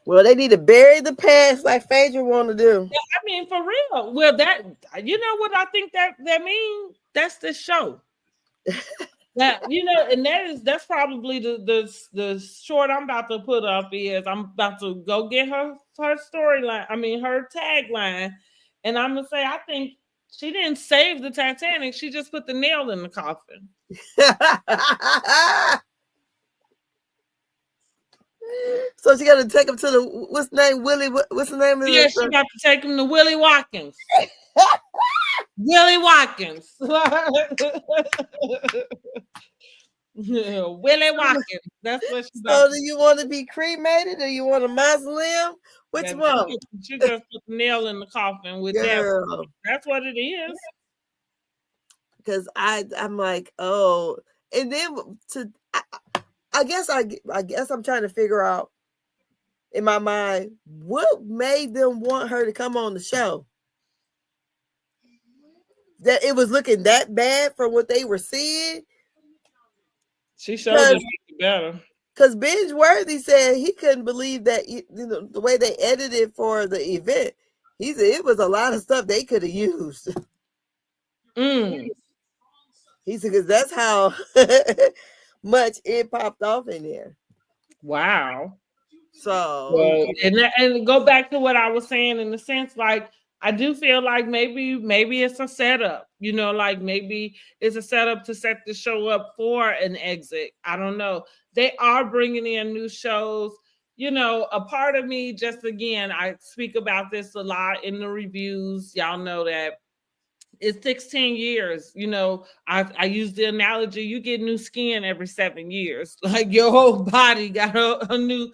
Well, they need to bury the past like Phaedra want to do. Yeah, I mean, for real. Well, that you know what I think that means? That's the show. Now, and that's probably the short I'm about to put up is I'm about to go get her storyline. I mean her tagline, and I'm gonna say I think she didn't save the Titanic. She just put the nail in the coffin. So she got to take him to the what's the name Willie? What's the name of Yeah, she got to take him to Willie Watkins. Willie Watkins. Willie Watkins. That's what she's So do you want to be cremated or you want a mausoleum? Which one? She just put the nail in the coffin with that. That's what it is. Because I'm like, oh, and then I guess I'm trying to figure out in my mind what made them want her to come on the show. That it was looking that bad from what they were seeing. She showed it better. Because Binge Worthy said he couldn't believe that the way they edited for the event. He said it was a lot of stuff they could have used. He said because that's how much it popped off in there. Wow. So and go back to what I was saying in the sense like I do feel like maybe it's a setup, like maybe it's a setup to set the show up for an exit. I don't know. They are bringing in new shows. A part of me, just again, I speak about this a lot in the reviews. Y'all know that it's 16 years. I use the analogy, you get new skin every 7 years. Like your whole body got a new,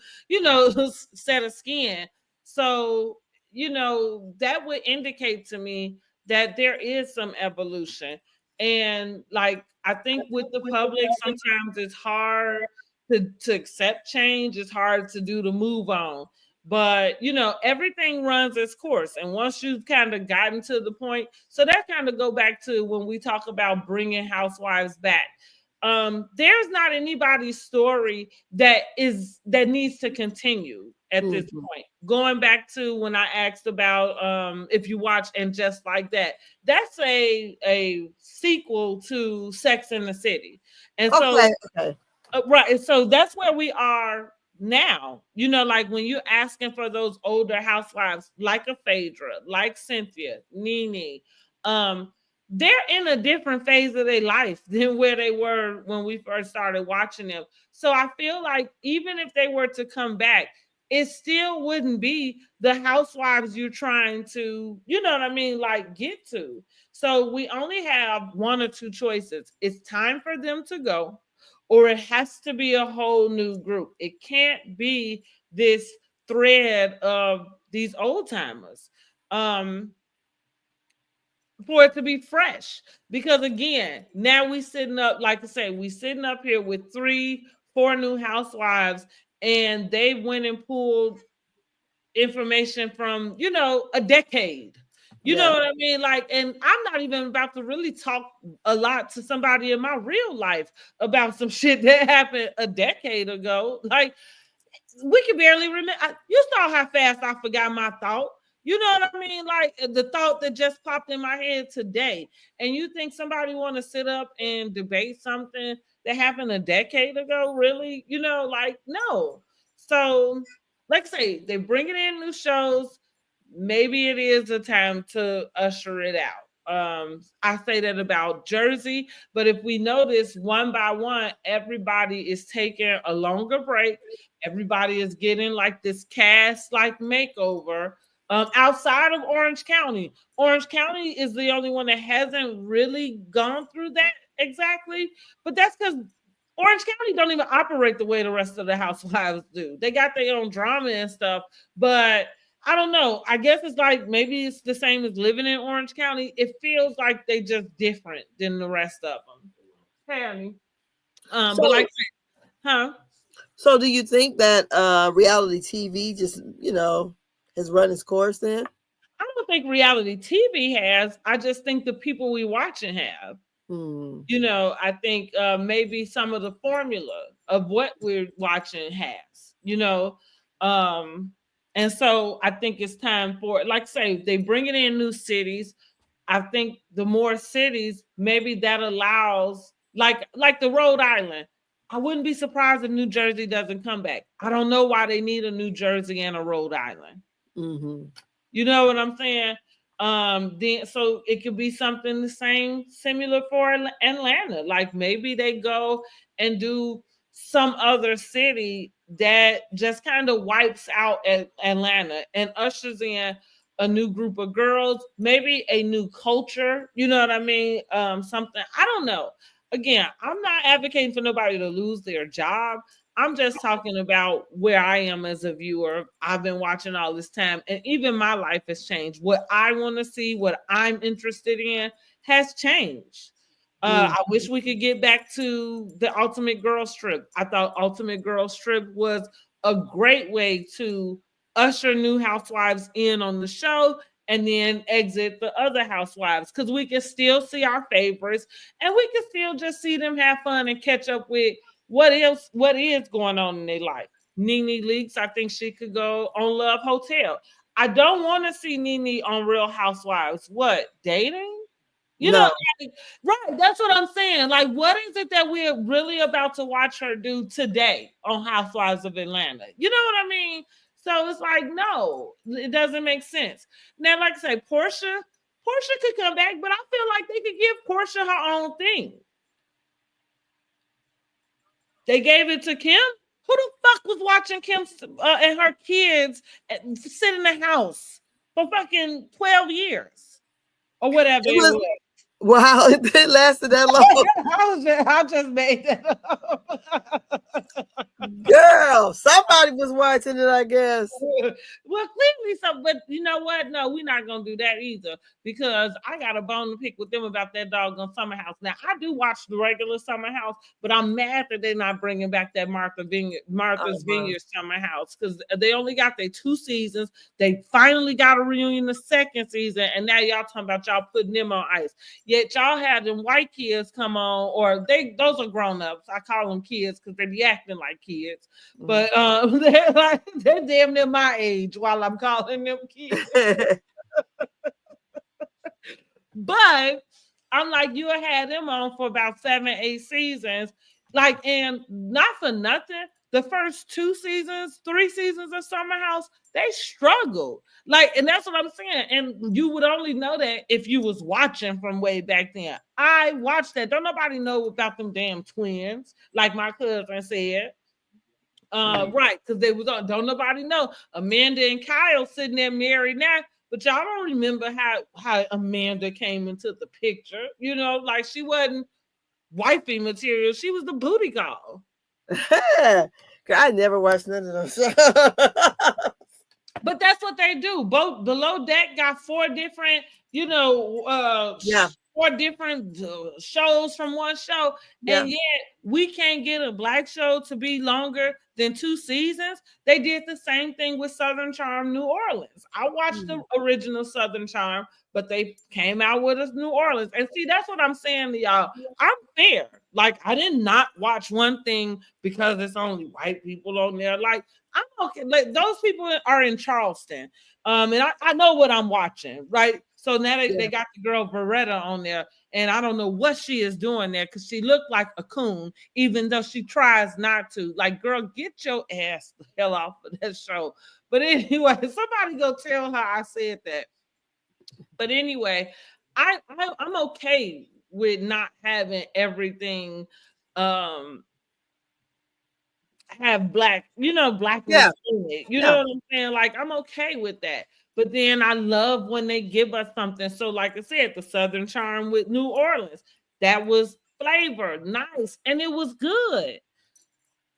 set of skin. So, that would indicate to me that there is some evolution. And like, I think with the public, sometimes it's hard to accept change. It's hard to do the move on. But, everything runs its course. And once you've kind of gotten to the point, so that kind of go back to when we talk about bringing housewives back. There's not anybody's story that needs to continue at this point. Going back to when I asked about if you watch And Just Like That, that's a sequel to Sex and the City. And so, right. So that's where we are now, like when you're asking for those older housewives, like a Phaedra, like Cynthia, Nene, they're in a different phase of their life than where they were when we first started watching them. So I feel like even if they were to come back, it still wouldn't be the housewives you're trying to, you know what I mean, like get to. So we only have one or two choices. It's time for them to go, or it has to be a whole new group. It can't be this thread of these old timers. For it to be fresh. Because again, now we sitting up, like I say, we sitting up here with 4 new housewives, and they went and pulled information from, a decade. You know what I mean? Like, and I'm not even about to really talk a lot to somebody in my real life about some shit that happened a decade ago. Like, we can barely remember. You saw how fast I forgot my thought. You know what I mean? Like the thought that just popped in my head today. And you think somebody want to sit up and debate something that happened a decade ago? Really? Like, no. So, like I say, they're bringing in new shows. Maybe it is a time to usher it out. I say that about Jersey, but if we notice one by one, everybody is taking a longer break. Everybody is getting like this cast like makeover. Outside of Orange County. Orange County is the only one that hasn't really gone through that exactly, but that's because Orange County don't even operate the way the rest of the housewives do. They got their own drama and stuff, but I don't know. I guess it's like maybe it's the same as living in Orange County. It feels like they just different than the rest of them. Hey, honey. But like, huh? So do you think that reality TV just, has run its course then? I don't think reality TV has. I just think the people we watching have. I think maybe some of the formula of what we're watching has, and so I think it's time for, like say, they bringing in new cities. I think the more cities, maybe that allows, like the Rhode Island. I wouldn't be surprised if New Jersey doesn't come back. I don't know why they need a New Jersey and a Rhode Island. You know what I'm saying? Then so it could be something the same, similar for Atlanta. Like maybe they go and do some other city that just kind of wipes out Atlanta and ushers in a new group of girls, maybe a new culture. You know what I mean? Something, I don't know. Again, I'm not advocating for nobody to lose their job. I'm just talking about where I am as a viewer. I've been watching all this time, and even my life has changed. What I want to see, what I'm interested in, has changed. I wish we could get back to the Ultimate Girls Trip. I thought Ultimate Girls Trip was a great way to usher new housewives in on the show and then exit the other housewives, because we can still see our favorites and we can still just see them have fun and catch up with what is going on in their life. Nene Leakes, I think she could go on Love Hotel. I don't want to see Nene on Real Housewives. What, dating? Right. That's what I'm saying. Like, what is it that we're really about to watch her do today on Housewives of Atlanta? You know what I mean? So it's like, no, it doesn't make sense. Now, like I say, Portia could come back, but I feel like they could give Portia her own thing. They gave it to Kim. Who the fuck was watching Kim and her kids sit in the house for fucking 12 years or whatever it was? Wow, it lasted that long. I just made that up. Girl, somebody was watching it, I guess. Well, clearly so, but you know what? No, we're not gonna do that either, because I got a bone to pick with them about that doggone Summer House. Now, I do watch the regular Summer House, but I'm mad that they're not bringing back that Martha's Vineyard Summer House, because they only got their 2 seasons. They finally got a reunion the 2nd season, and now y'all talking about y'all putting them on ice. Yet y'all had them white kids come on, or those are grown-ups. I call them kids because they be acting like kids. But they're damn near my age while I'm calling them kids. But I'm like, you had them on for about 7-8 seasons. Like, and not for nothing, the first 2 seasons, 3 seasons of Summer House, they struggled. Like, and that's what I'm saying. And you would only know that if you was watching from way back then. I watched that. Don't nobody know about them damn twins, like my cousin said. Right, because they was on. Don't nobody know. Amanda and Kyle sitting there married now, but y'all don't remember how Amanda came into the picture. You know, like she wasn't wifey material. She was the booty call. I never watched none of those. But that's what they do. Both Below Deck got 4 different, you know, 4 different shows from one show, and yet we can't get a black show to be longer than 2 seasons. They did the same thing with Southern Charm New Orleans. I watched the original Southern Charm, but they came out with us New Orleans. And see, that's what I'm saying to y'all. I'm fair. Like, I did not watch one thing because it's only white people on there. Like, I'm okay. Like, those people are in Charleston. And I know what I'm watching, right? So now they got the girl Beretta on there, and I don't know what she is doing there because she looked like a coon, even though she tries not to. Like, girl, get your ass the hell off of that show. But anyway, somebody go tell her I said that. But anyway, I'm okay with not having everything have black, you know, blackness in it. You know what I'm saying? Like, I'm okay with that. But then I love when they give us something. So, like I said, the Southern Charm with New Orleans, that was flavor, nice, and it was good.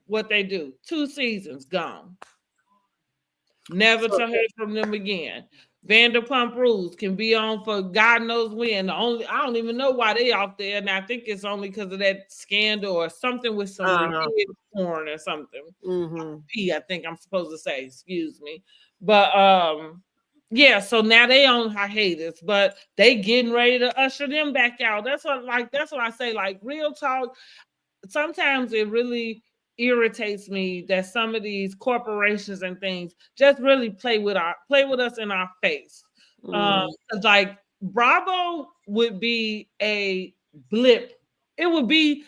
What they do, 2 seasons gone. Never to hear from them again. Vanderpump Rules can be on for God knows when. I don't even know why they out there. And I think it's only because of that scandal or something with some porn or something. I think I'm supposed to say, excuse me. But yeah, so now they on hiatus, but they getting ready to usher them back out. That's what I say. Like, real talk, sometimes it really irritates me that some of these corporations and things just really play with us in our face. Like, Bravo would be a blip. It would be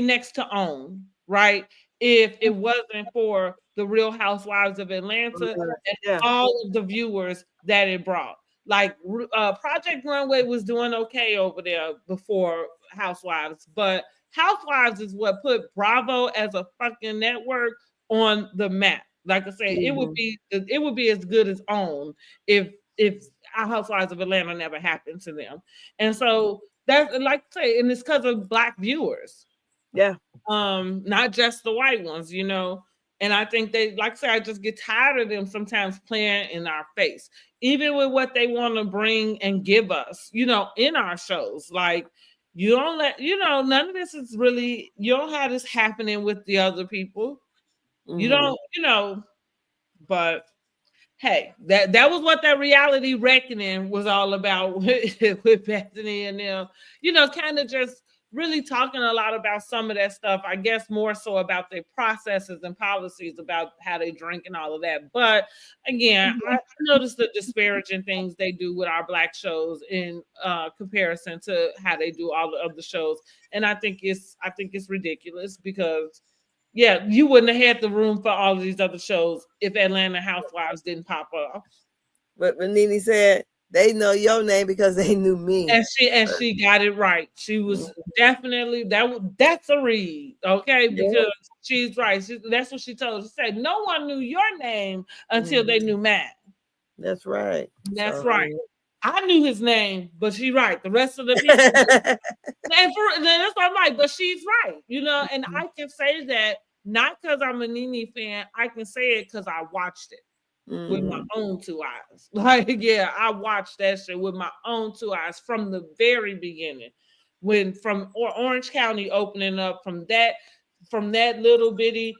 next to OWN, right? If it wasn't for the Real Housewives of Atlanta and all of the viewers that it brought. Like, Project Runway was doing okay over there before Housewives, but Housewives is what put Bravo as a fucking network on the map. Like I said, it would be as good as OWN if our Housewives of Atlanta never happened to them. And so that's, like I say, and it's because of black viewers. Yeah. Not just the white ones, you know. And I think they, like I say, I just get tired of them sometimes playing in our face, even with what they want to bring and give us, you know, in our shows. Like, you don't let, you know, none of this is really, you don't have this happening with the other people. You don't, you know, but hey, that was what that reality reckoning was all about with Bethany and them, you know, kind of just really talking a lot about some of that stuff. I guess more so about their processes and policies about how they drink and all of that. But again, I noticed the disparaging things they do with our black shows in comparison to how they do all the other shows. And I think it's ridiculous because you wouldn't have had the room for all of these other shows if Atlanta Housewives didn't pop up. But Nene said, they know your name because they knew me. And she got it right. She was definitely that's a read, okay? Because she's right. That's what she told us. She said, no one knew your name until they knew mine. That's right. That's right. I knew his name, but she's right. The rest of the people, and that's what I'm like. But she's right, you know. And I can say that not because I'm a Nene fan. I can say it because I watched it with my own 2 eyes. Like, I watched that shit with my own 2 eyes from the very beginning, when from Orange County opening up, from that little bitty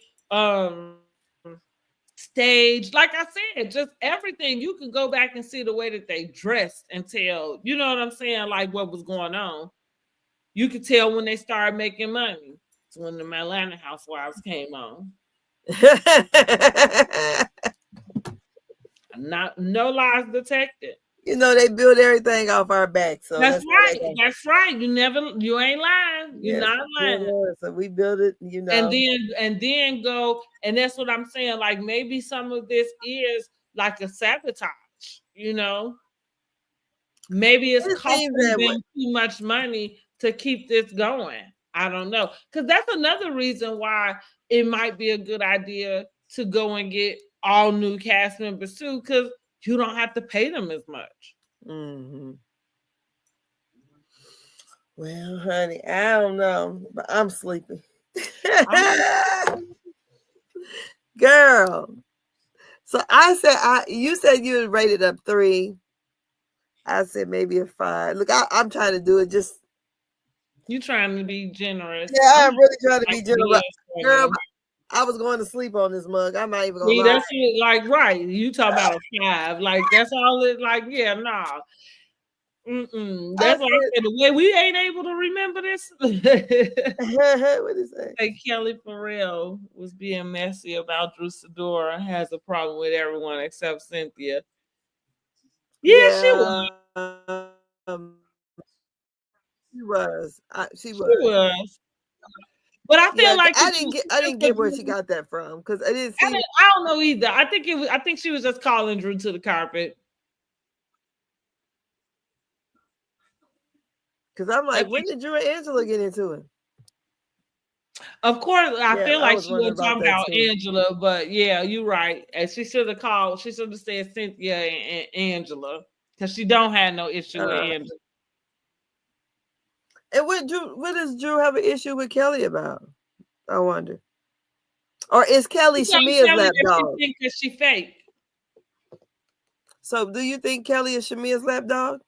stage. Like I said, just everything. You can go back and see the way that they dressed and tell, you know what I'm saying, like what was going on. You could tell when they started making money. It's when the Atlanta Housewives came on. No lies detected. You know, they build everything off our back. So that's right. That's right. You ain't lying. You're not lying. So we build it, you know. And then go, and that's what I'm saying. Like maybe some of this is like a sabotage, you know. Maybe it's costing them too much money to keep this going. I don't know. Because that's another reason why it might be a good idea to go and get all new cast members too, because you don't have to pay them as much. Mm-hmm. Well, honey, I don't know, but I'm sleepy. Girl. So I said, you said you would rate it up 3. I said maybe a 5. Look, I'm trying to do it just. You trying to be generous. Yeah, I'm really trying to be generous. Girl, I was going to sleep on this mug. I'm not even going to lie. That's it, like, right. You talk about a 5. Like, that's all it, like, yeah, nah. That's why I said the way we ain't able to remember this. What is that? Hey, Kelly Farrell was being messy about Drew Sidora, has a problem with everyone except Cynthia. Yeah, she was. She was. But I feel like I didn't get where she got that from because I didn't see. I don't know either. I think she was just calling Drew to the carpet. Because I'm like, when did Drew and Angela get into it? Of course, I feel like she was talking about Angela, but yeah, you're right. And she should have called. She should have said Cynthia and Angela because she don't have no issue with Angela. And what does Drew have an issue with Kelly about? I wonder. Or is Kelly Shamia's lapdog? She thinks she fake. So, do you think Kelly is Shamia's lapdog?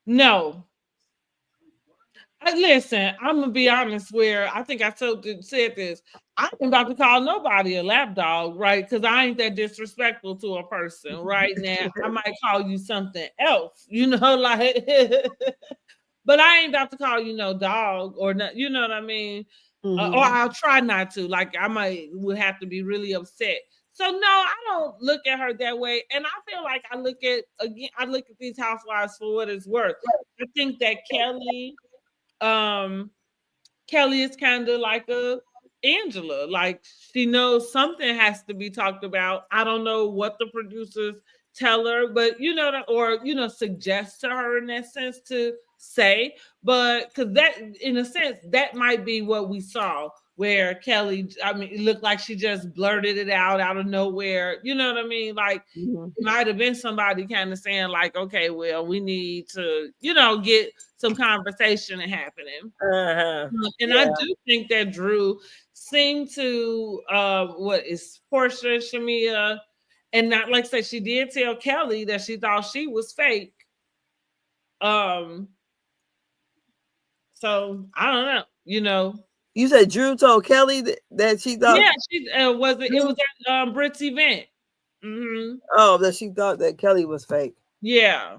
No. Listen, I'm gonna be honest. Where I think I said this, I ain't about to call nobody a lapdog, right? Because I ain't that disrespectful to a person, right? Now I might call you something else, you know, like. But I ain't about to call you no dog or not, you know what I mean? Or I'll try not to. Like I would have to be really upset. So no, I don't look at her that way. And I feel like I look at these housewives for what it's worth. I think that Kelly is kind of like a Angela. Like she knows something has to be talked about. I don't know what the producers tell her, but suggest to her in that sense to say, but because that in a sense that might be what we saw where Kelly, it looked like she just blurted it out of nowhere, you know what I mean? Like it might have been somebody kind of saying like, okay, well, we need to, get some conversation happening. And I do think that Drew seemed to what is Portia, Shamia, and not like say she did tell Kelly that she thought she was fake. So I don't know, You said Drew told Kelly that she thought. Yeah, she it was at Britt's event. Mm-hmm. Oh, that she thought that Kelly was fake. Yeah.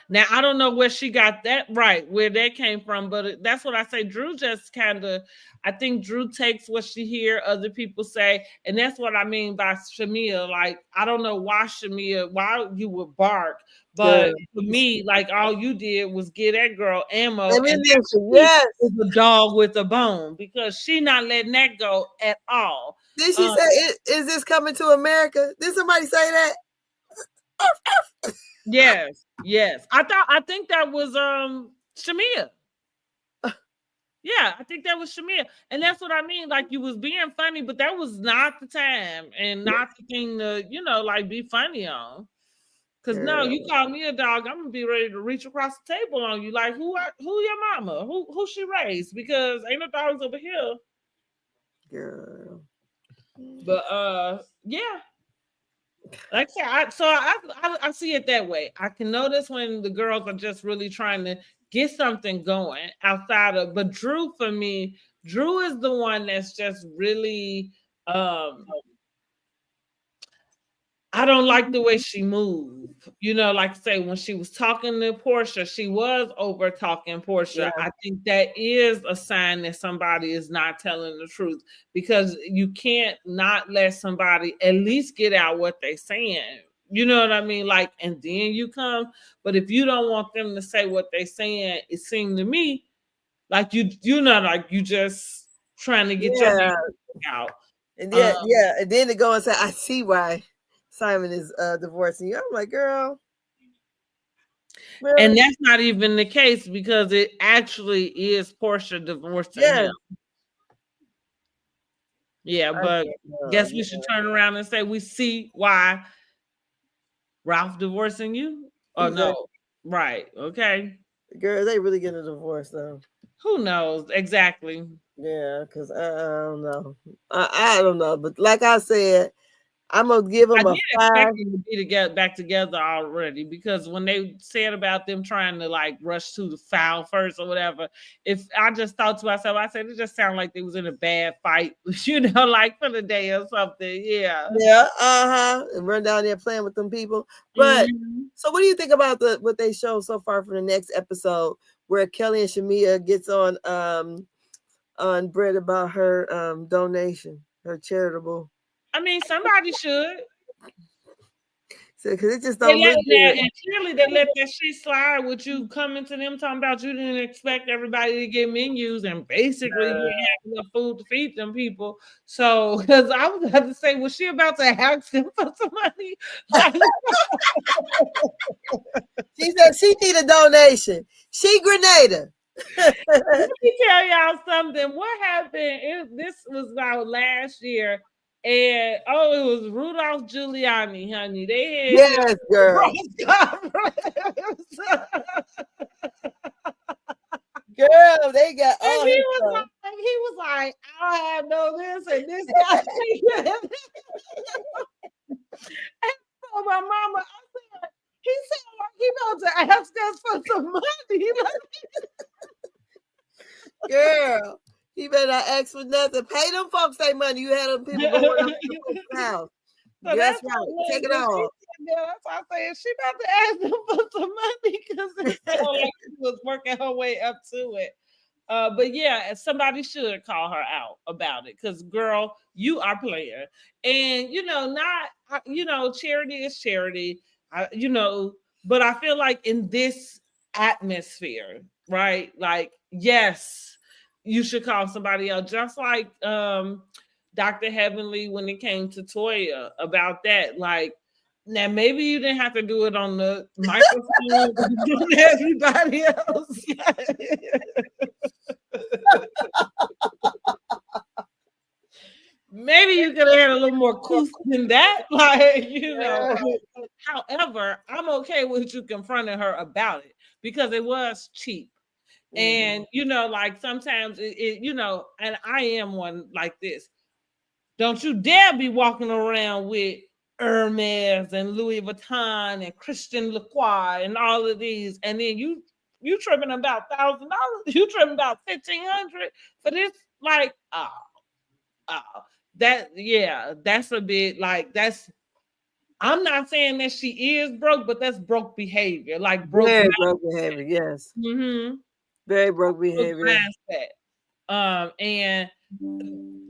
Now I don't know where she got that right, where that came from, but that's what I say. Drew just I think Drew takes what she hear other people say, and that's what I mean by Shamia. Like I don't know why you would bark, but for me, like all you did was get that girl ammo. And is a dog with a bone because she not letting that go at all. Did she say, "Is this coming to America"? Did somebody say that? Yes. I think that was Shamia. Yeah, I think that was Shamia. And that's what I mean. Like you was being funny, but that was not the time and not the thing to, like be funny on. Because no, you call me a dog, I'm gonna be ready to reach across the table on you. Like who your mama? Who she raised? Because ain't no dogs over here. Girl. But yeah. Like I said, I see it that way. I can notice when the girls are just really trying to get something going outside of, but Drew, for me, Drew is the one that's just really, I don't like the way she moved. Like I say, when she was talking to Portia, she was over talking Portia. Yeah. I think that is a sign that somebody is not telling the truth because you can't not let somebody at least get out what they're saying. You know what I mean? Like, and then you come. But if you don't want them to say what they saying, it seemed to me like you're not like you just trying to get your name out. And and then to go and say, I see why Simon is divorcing you. I'm like, girl. Really? And that's not even the case because it actually is Portia divorcing him. Yeah, but guess we should turn around and say we see why Ralph divorcing you? Oh no. Right. Okay. Girl, they really getting a divorce though. Who knows? Exactly. Yeah, because I don't know. I don't know. But like I said, I'm gonna give them a 5. To be together back together already because when they said about them trying to like rush to the foul first or whatever, if I just thought to myself, I said it just sounded like they was in a bad fight, you know, like for the day or something. Yeah. And run down there playing with them people. But so what do you think about what they showed so far for the next episode where Kelly and Shamia gets on Brett about her donation, her charitable? I mean, somebody should. Because it just don't look good. And clearly they let that shit slide with you coming to them talking about you didn't expect everybody to get menus and basically you didn't have enough food to feed them people. So, because I was about to say, was she about to ask them for some money? She said she need a donation. She Grenada. Let me tell y'all something. What happened? This was about last year. And it was Rudolph Giuliani, honey. They had girl. Girl, they got and he was like, I have no this and this guy. And so my mama, I said, he said like he about to ask us for some money. Girl. He better not ask for nothing. Pay them folks their money. You had them people going up to the house. So that's right. Take it off. That's why I said she about to ask them for some money because it sounded like she was working her way up to it. But yeah, somebody should call her out about it because, girl, you are playing. And, charity is charity, but I feel like in this atmosphere, right? Like, yes, you should call somebody else, just like Dr. Heavenly when it came to Toya about that. Like, now maybe you didn't have to do it on the microphone to everybody else. Maybe you could have had a little more couth than that. Like, However, I'm okay with you confronting her about it because it was cheap. And, like sometimes and I am one like this. Don't you dare be walking around with Hermes and Louis Vuitton and Christian Lacroix and all of these. And then you tripping about $1,000. You tripping about $1,500 for this. Like, that's a bit like I'm not saying that she is broke, but that's broke behavior. Like very broke behavior, yes. Very broke behavior. And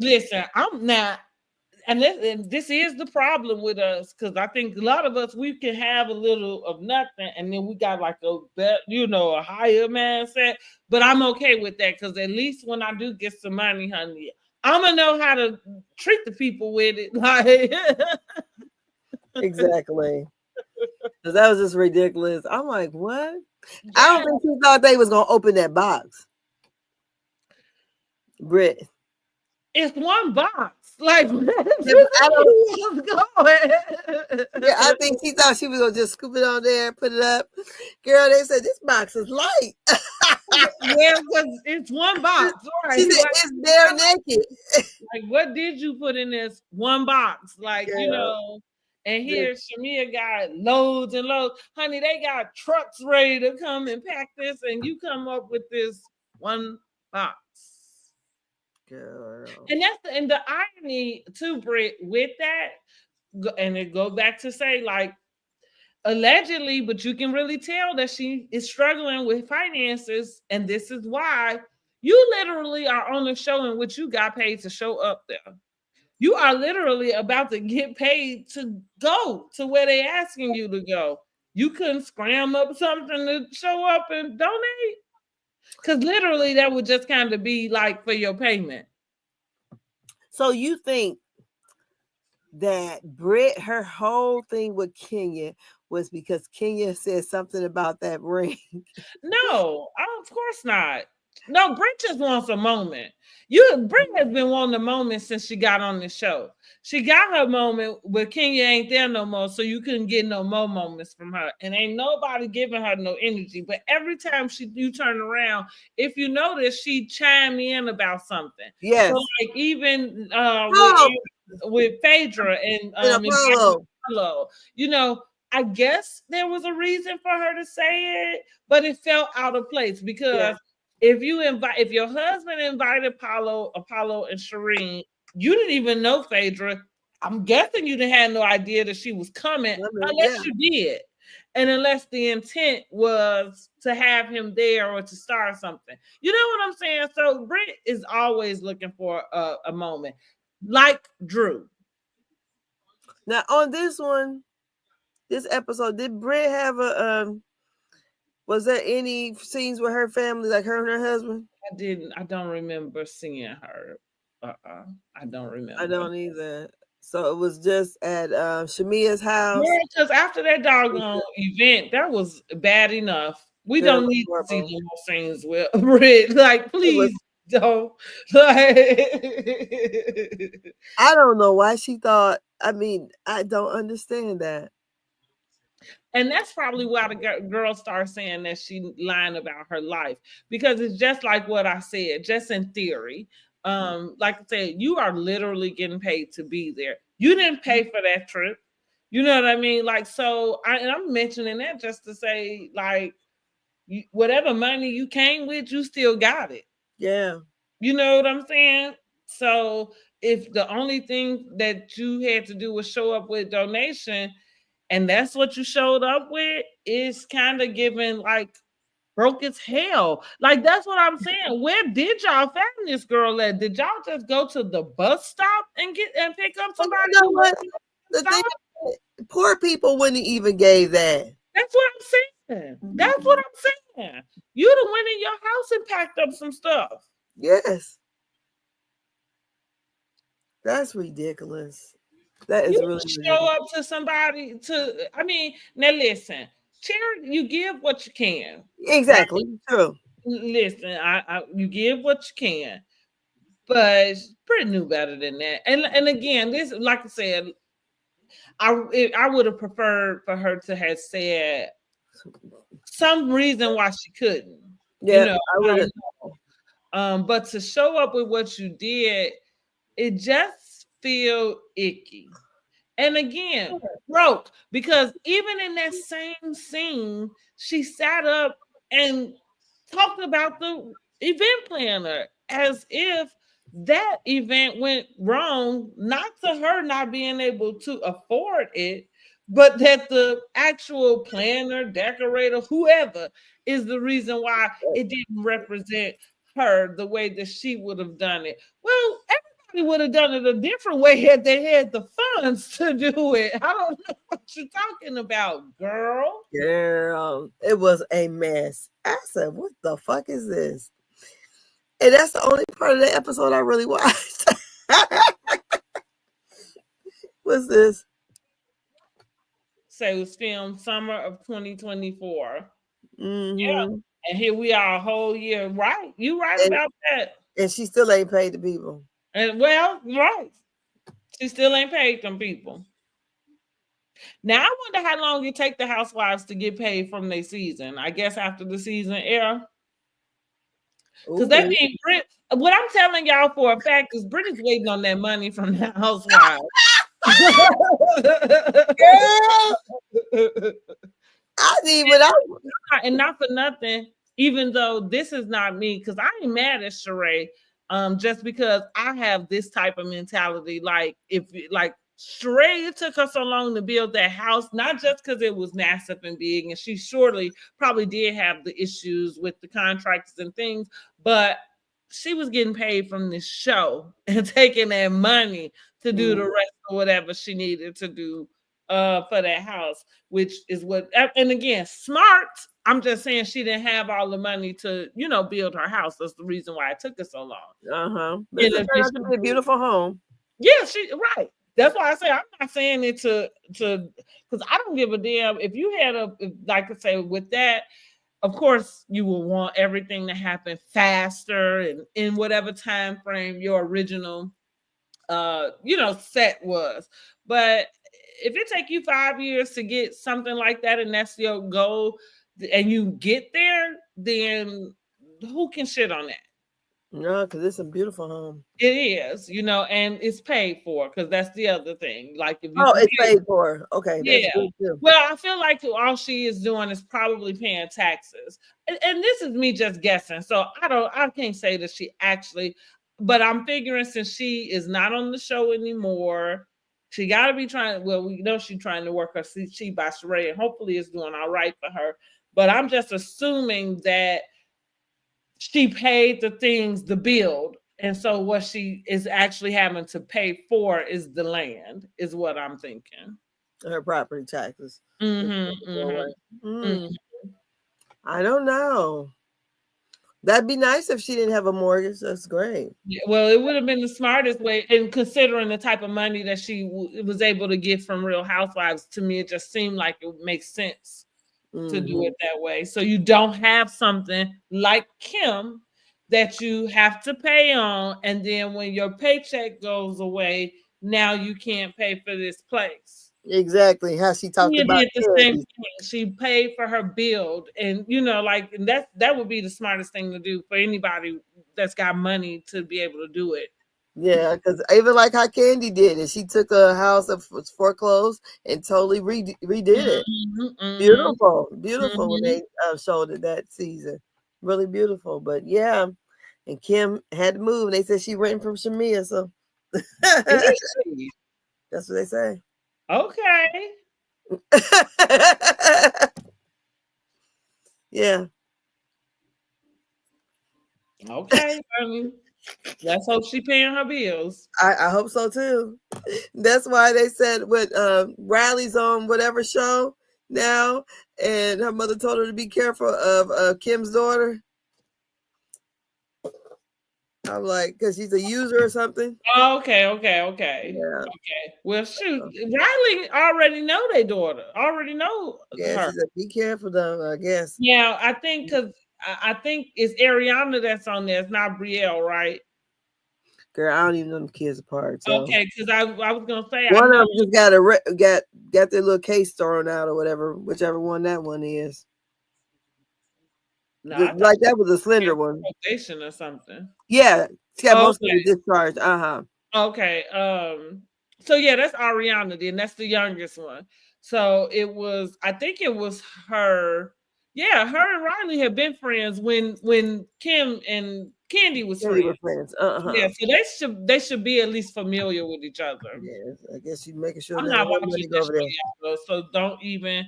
listen, I'm not, and this is the problem with us because I think a lot of us we can have a little of nothing, and then we got like a higher mindset. But I'm okay with that because at least when I do get some money, honey, I'm gonna know how to treat the people with it. Like exactly. Because that was just ridiculous. I'm like, what? Yeah. I don't think she thought they was gonna open that box. Britt. It's one box. Like, I think she thought she was gonna just scoop it on there and put it up. Girl, they said this box is light. Yeah, because it's one box. Right. She said it's bare naked. Like, what did you put in this one box? Like, and here Shamia got loads and loads. Honey, they got trucks ready to come and pack this, and you come up with this one box. Girl. And the irony too, Britt, with that, and it go back to say, like, allegedly, but you can really tell that she is struggling with finances, and this is why you literally are on the show in which you got paid to show up there. You are literally about to get paid to go to where they're asking you to go. You couldn't scram up something to show up and donate? Because literally that would just kind of be like for your payment. So you think that Britt, her whole thing with Kenya was because Kenya said something about that ring? No, of course not. No, Britt just wants a moment. Britt has been wanting a moment since she got on the show. She got her moment, but Kenya ain't there no more, so you couldn't get no more moments from her. And ain't nobody giving her no energy. But every time you turn around, if you notice, she chime in about something. Yes. So like even with Phaedra and Apollo, you know, I guess there was a reason for her to say it, but it felt out of place because if your husband invited Apollo and Shireen, you didn't even know Phaedra. I'm guessing you didn't have no idea that she was coming unless you did. And unless the intent was to have him there or to start something. You know what I'm saying? So Britt is always looking for a moment. Like Drew. Now on this one, this episode, did Britt have was there any scenes with her family, like her and her husband? I don't remember seeing her. I don't remember. I don't either. So it was just at Shamia's house. Yeah, because after that doggone event, that was bad enough. We don't need to see no more scenes with Britt. Like, please don't. Like, I don't know why she thought. I mean, I don't understand that. And that's probably why the girl starts saying that she lying about her life, because it's just like what I said, just in theory. Like I said, you are literally getting paid to be there. You didn't pay for that trip. You know what I mean? Like, so I'm mentioning that just to say, like, whatever money you came with, you still got it. Yeah. You know what I'm saying? So if the only thing that you had to do was show up with donation, and that's what you showed up with, is kind of giving like broke as hell. Like, that's what I'm saying. Where did y'all find this girl at? Did y'all just go to the bus stop and pick up somebody? You know what? The thing, poor people wouldn't even gave that. That's what I'm saying. That's what I'm saying. You'd have went in your house and packed up some stuff. Yes. That's ridiculous. That is really show up to somebody to. I mean, now listen, charity, you give what you can. Exactly. Right? True. Listen, you give what you can, but Britt knew better than that. And again, this, like I said, I would have preferred for her to have said some reason why she couldn't. Yeah, you know, I don't know. But to show up with what you did, it just feel icky. And again, broke, because even in that same scene, she sat up and talked about the event planner as if that event went wrong, not to her not being able to afford it, but that the actual planner, decorator, whoever is the reason why it didn't represent her the way that she would have done it. Well, everybody would have done it a different way had they had the funds to do it. I don't know what you're talking about, girl. Girl, it was a mess. I said, what the fuck is this? And that's the only part of the episode I really watched. What's this? So it was filmed summer of 2024. Mm-hmm. Yeah. And here we are a whole year. Right. You right about that. And she still ain't paid the people. And well, right. She still ain't paid them people. Now I wonder how long it take the housewives to get paid from their season. I guess after the season air. Because that means Britt, what I'm telling y'all for a fact is Britt is waiting on that money from the housewives. And not for nothing, even though this is not me, because I ain't mad at Sheree, just because I have this type of mentality. Like, if like Sheree, it took her so long to build that house, not just because it was massive and big, and she surely probably did have the issues with the contracts and things, but she was getting paid from this show and taking that money to do the rest of whatever she needed to do for that house, which is what, and again, smart. I'm just saying she didn't have all the money to, build her house. That's the reason why it took her so long. But it turned out to be a beautiful home. Yeah, right. That's why I say I'm not saying it to because I don't give a damn if you had like I say with that. Of course, you will want everything to happen faster and in whatever time frame your original, set was. But if it take you 5 years to get something like that, and that's your goal, and you get there, then who can shit on that? No, because it's a beautiful home. It is, and it's paid for, because that's the other thing. Like if it's paid for. Okay, yeah. Well, I feel like all she is doing is probably paying taxes, and this is me just guessing. So I can't say that she actually, but I'm figuring since she is not on the show anymore, she got to be trying. Well, we know she's trying to work her She by Sheree, and hopefully it's doing all right for her. But I'm just assuming that she paid the things to build. And so what she is actually having to pay for is the land, is what I'm thinking. Her property taxes. I don't know. That'd be nice if she didn't have a mortgage. That's great. Yeah, well, it would have been the smartest way. And considering the type of money that she was able to get from Real Housewives, to me, it just seemed like it makes sense to do it that way. So you don't have something like Kim that you have to pay on, and then when your paycheck goes away, now you can't pay for this place. Exactly. How she talked about did the same thing. She paid for her build, and and that would be the smartest thing to do for anybody that's got money to be able to do it. Yeah, because even like how Candy did it, she took a house that was foreclosed and totally redid it. Beautiful when they showed it that season. Really beautiful. But yeah, and Kim had to move. They said she renting from Shamia, so that's what they say. Okay. Yeah. Okay. Let's hope she paying her bills. I hope so too. That's why they said with Riley's on whatever show now, and her mother told her to be careful of Kim's daughter. I'm like, because she's a user or something. Oh, okay. Yeah. Okay. Well, shoot, Riley already know their daughter. Already know her. She said, be careful though, I guess. Yeah, I think because I think it's Ariana that's on there. It's not Brielle, right? Girl, I don't even know the kids apart. So. Okay, because I was gonna say one of them just got their little case thrown out or whatever, whichever one that one is. No, like that was a slender one. Probation or something. Yeah, she got most of the discharged. Okay. So yeah, that's Ariana then. That's the youngest one. So I think it was her. Yeah, her and Riley had been friends when Kim and Candy was friends. Yeah, so they should be at least familiar with each other. Yes, I guess you're making sure. I'm not watching this video, so don't even.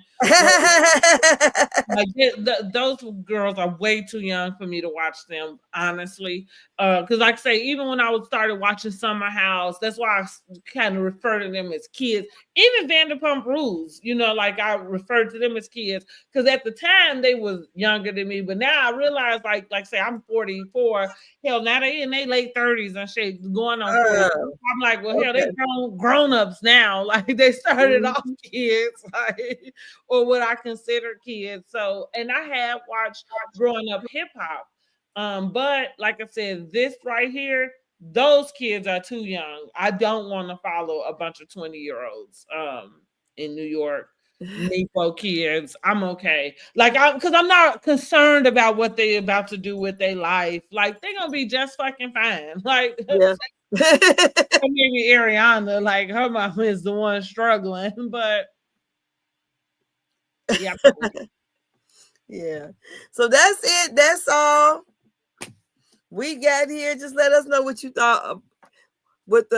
Those girls are way too young for me to watch them, honestly. Because like I say, even when I started watching Summer House, that's why I kind of refer to them as kids. Even Vanderpump Rules, like I referred to them as kids because at the time they was younger than me, but now I realize, like say, I'm 44. Hell, now they in their late 30s and shit, going on 40. I'm like, well, hell, they grown-ups now. Like they started off kids, like, or what I consider kids. So, and I have watched growing up hip hop. But like I said, this right here, those kids are too young. I don't want to follow a bunch of 20-year-olds in New York. Nepo kids, I'm okay. Because I'm not concerned about what they about to do with their life. Like they're gonna be just fucking fine. Like maybe Ariana, like her mom is the one struggling, but yeah. Yeah. So that's it. That's all we got here. Just let us know what you thought of what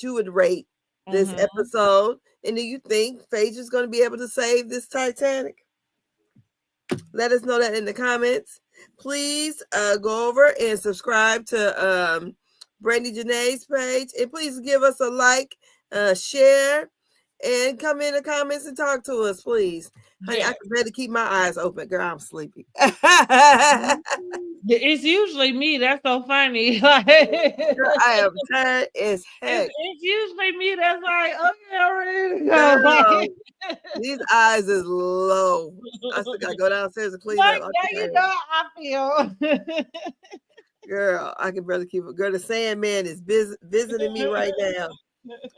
you would rate this episode. And do you think Phaedra's going to be able to save this Titanic? Let us know that in the comments. Please go over and subscribe to BRANDIJENAE's page. And please give us a like, share, and come in the comments and talk to us, please. Honey, I can better keep my eyes open. Girl, I'm sleepy. It's usually me. That's so funny. Girl, I am tired as heck. It's usually me that's like, okay, I'm ready to go. Girl, these eyes is low. I still gotta go downstairs and clean up. You know how I feel. Girl, I can barely keep it. Girl, the Sandman is visiting me right now.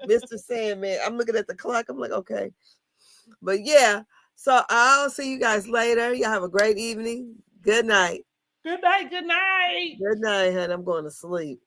Mr. Sandman. I'm looking at the clock. I'm like, okay. But yeah, so I'll see you guys later. Y'all have a great evening. Good night. Good night. Good night. Good night, honey. I'm going to sleep.